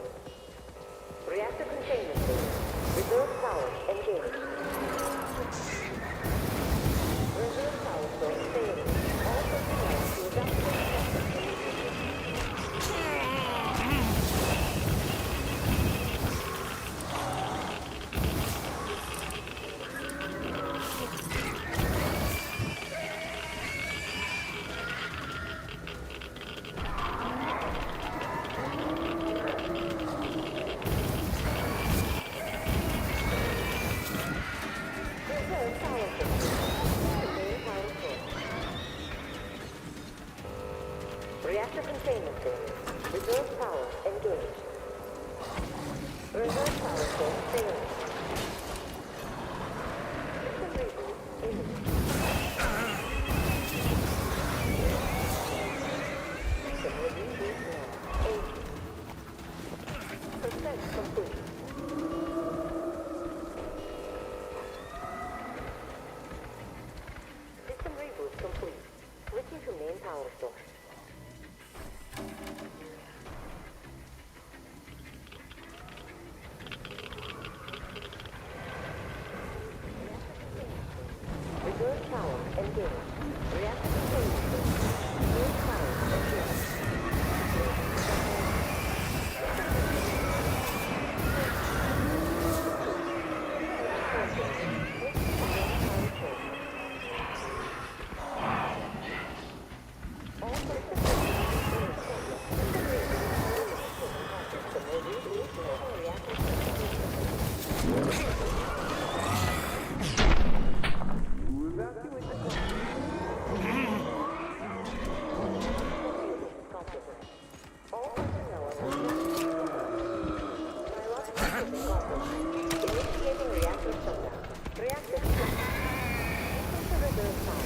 Reactor containment failure. Reserve power engaged. Reserve power source failing. All personnel to evacuate the complex immediately. Reserve power source. Main power source. Reactor containment failure. Reserve power engaged. Reserve power source failing. System reboot imminent. System reboot now. 80% complete. System reboot complete. Switching to main power source. Reserve power engaged. Reactor containment failure. Main power engaged. Initiating reactor shutdown. Reactor shutdown. Switching to reserve power.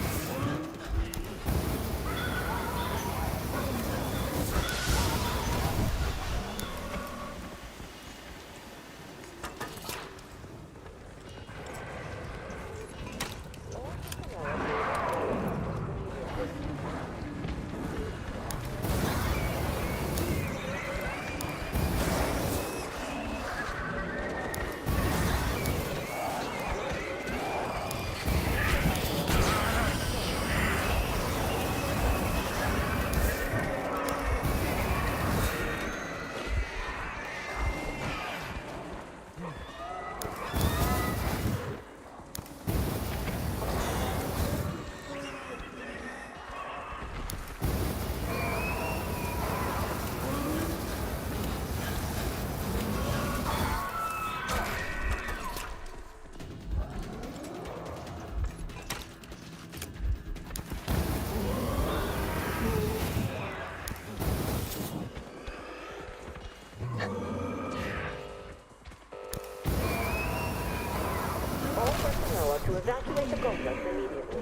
personnel are to evacuate the complex immediately.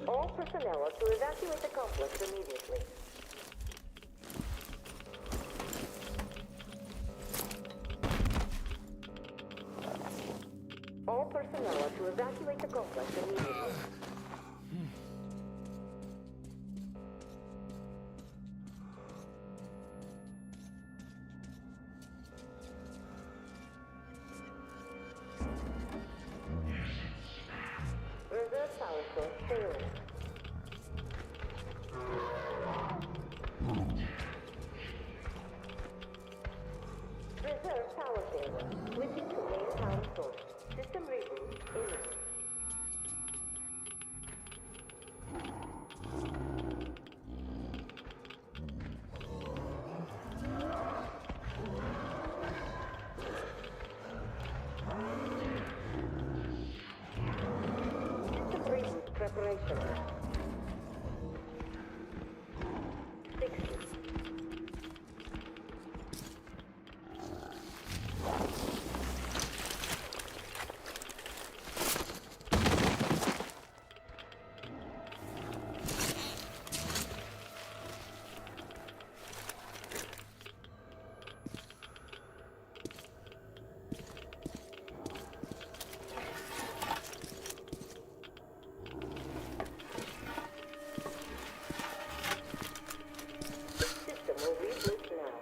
All personnel are to evacuate the complex immediately. All personnel are to evacuate the complex immediately. Reserve power source failing. Reserve power failure. Switching to main power source. System reboot imminent. System reboot preparation. 60. System will reboot now.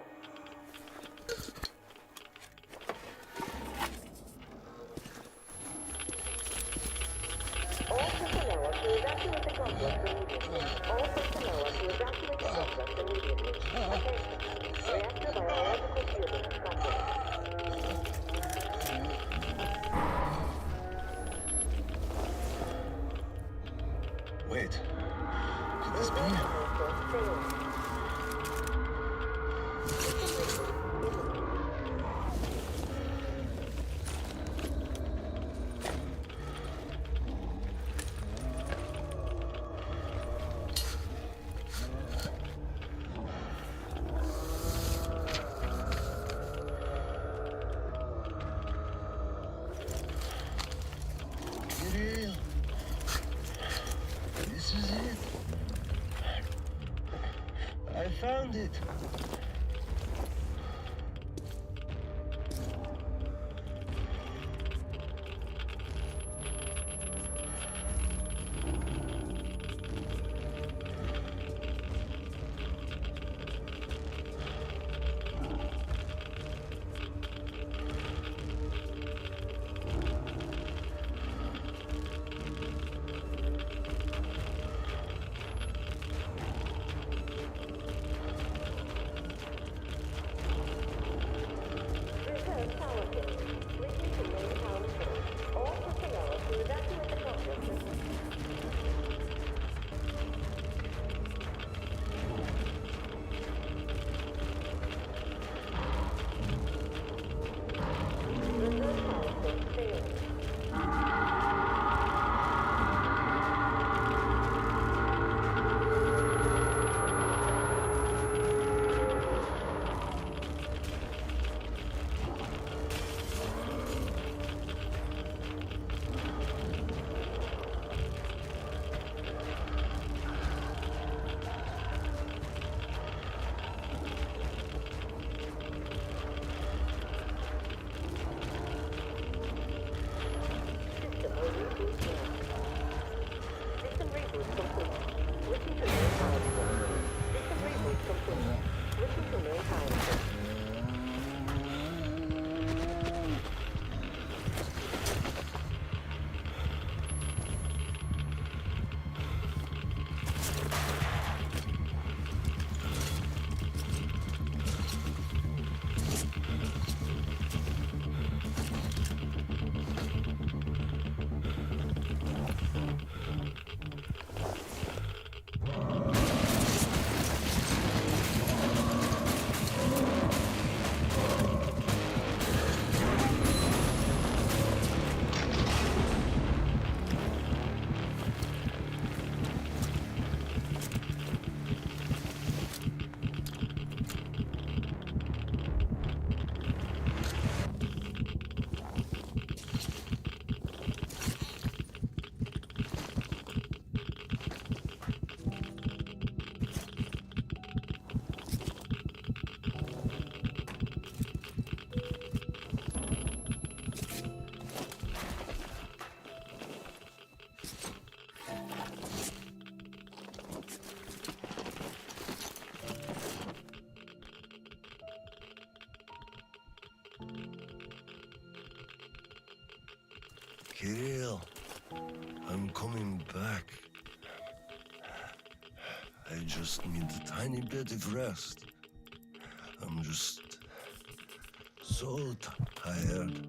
All personnel are to evacuate the complex immediately. All personnel are to evacuate the complex immediately. Attention. Reactor biological shielding compromised.
Wait. Could this be?
Power source failing.
Kirill. This is it. I found it.
Kirill, I'm coming back. I just need a tiny bit of rest. I'm just so tired.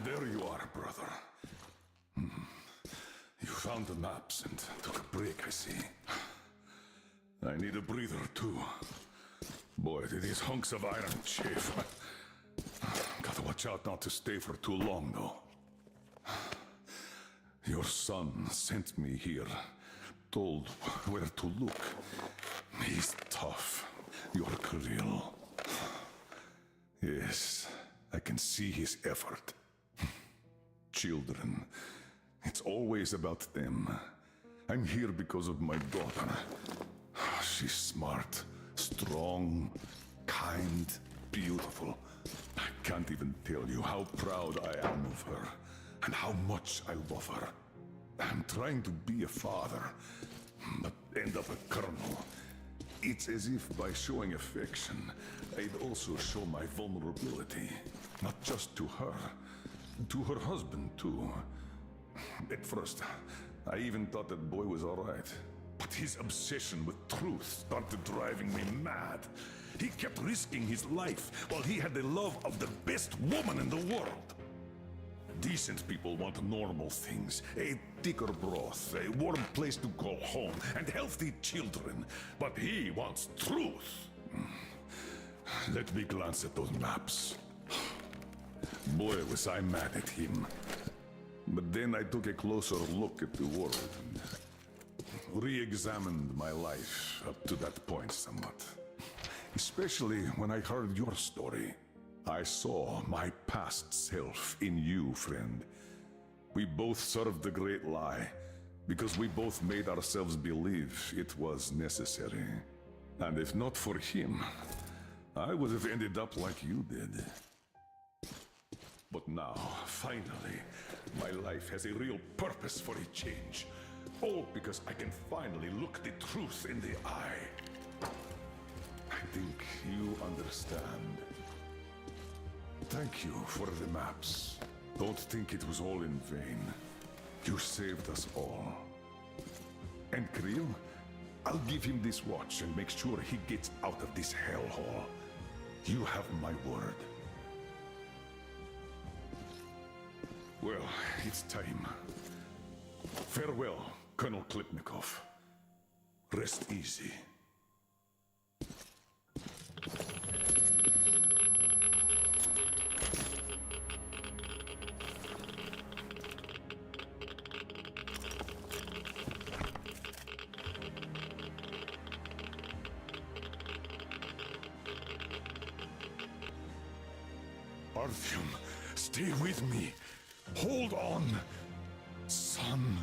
There you are, brother. You found the maps and took a break, I see. I need a breather, too. Boy, do these hunks of iron chafe. Gotta watch out not to stay for too long, though. Your son sent me here, told where to look. He's tough, your Kirill. Yes, I can see his effort. Children, it's always about them. I'm here because of my daughter. She's smart, strong, kind, beautiful. I can't even tell you how proud I am of her and how much I love her. I'm trying to be a father, but end up a colonel. It's as if by showing affection, I'd also show my vulnerability. Not just to her, to her husband too. At first, I even thought that boy was all right. But his obsession with truth started driving me mad. He kept risking his life while he had the love of the best woman in the world. Decent people want normal things. A thicker broth, a warm place to call home, and healthy children. But he wants truth. Let me glance at those maps. Boy, was I mad at him. But then I took a closer look at the world and re-examined my life up to that point somewhat. Especially when I heard your story. I saw my past self in you, friend. We both served the great lie, because we both made ourselves believe it was necessary. And if not for him, I would have ended up like you did. But now, finally, my life has a real purpose for a change. All because I can finally look the truth in the eye. I think you understand. Thank you for the maps. Don't think it was all in vain. You saved us all. And Kirill, I'll give him this watch and make sure he gets out of this hellhole. You have my word. Well, it's time. Farewell, Colonel Klipnikov. Rest easy. Artyom, stay with me. Hold on, son.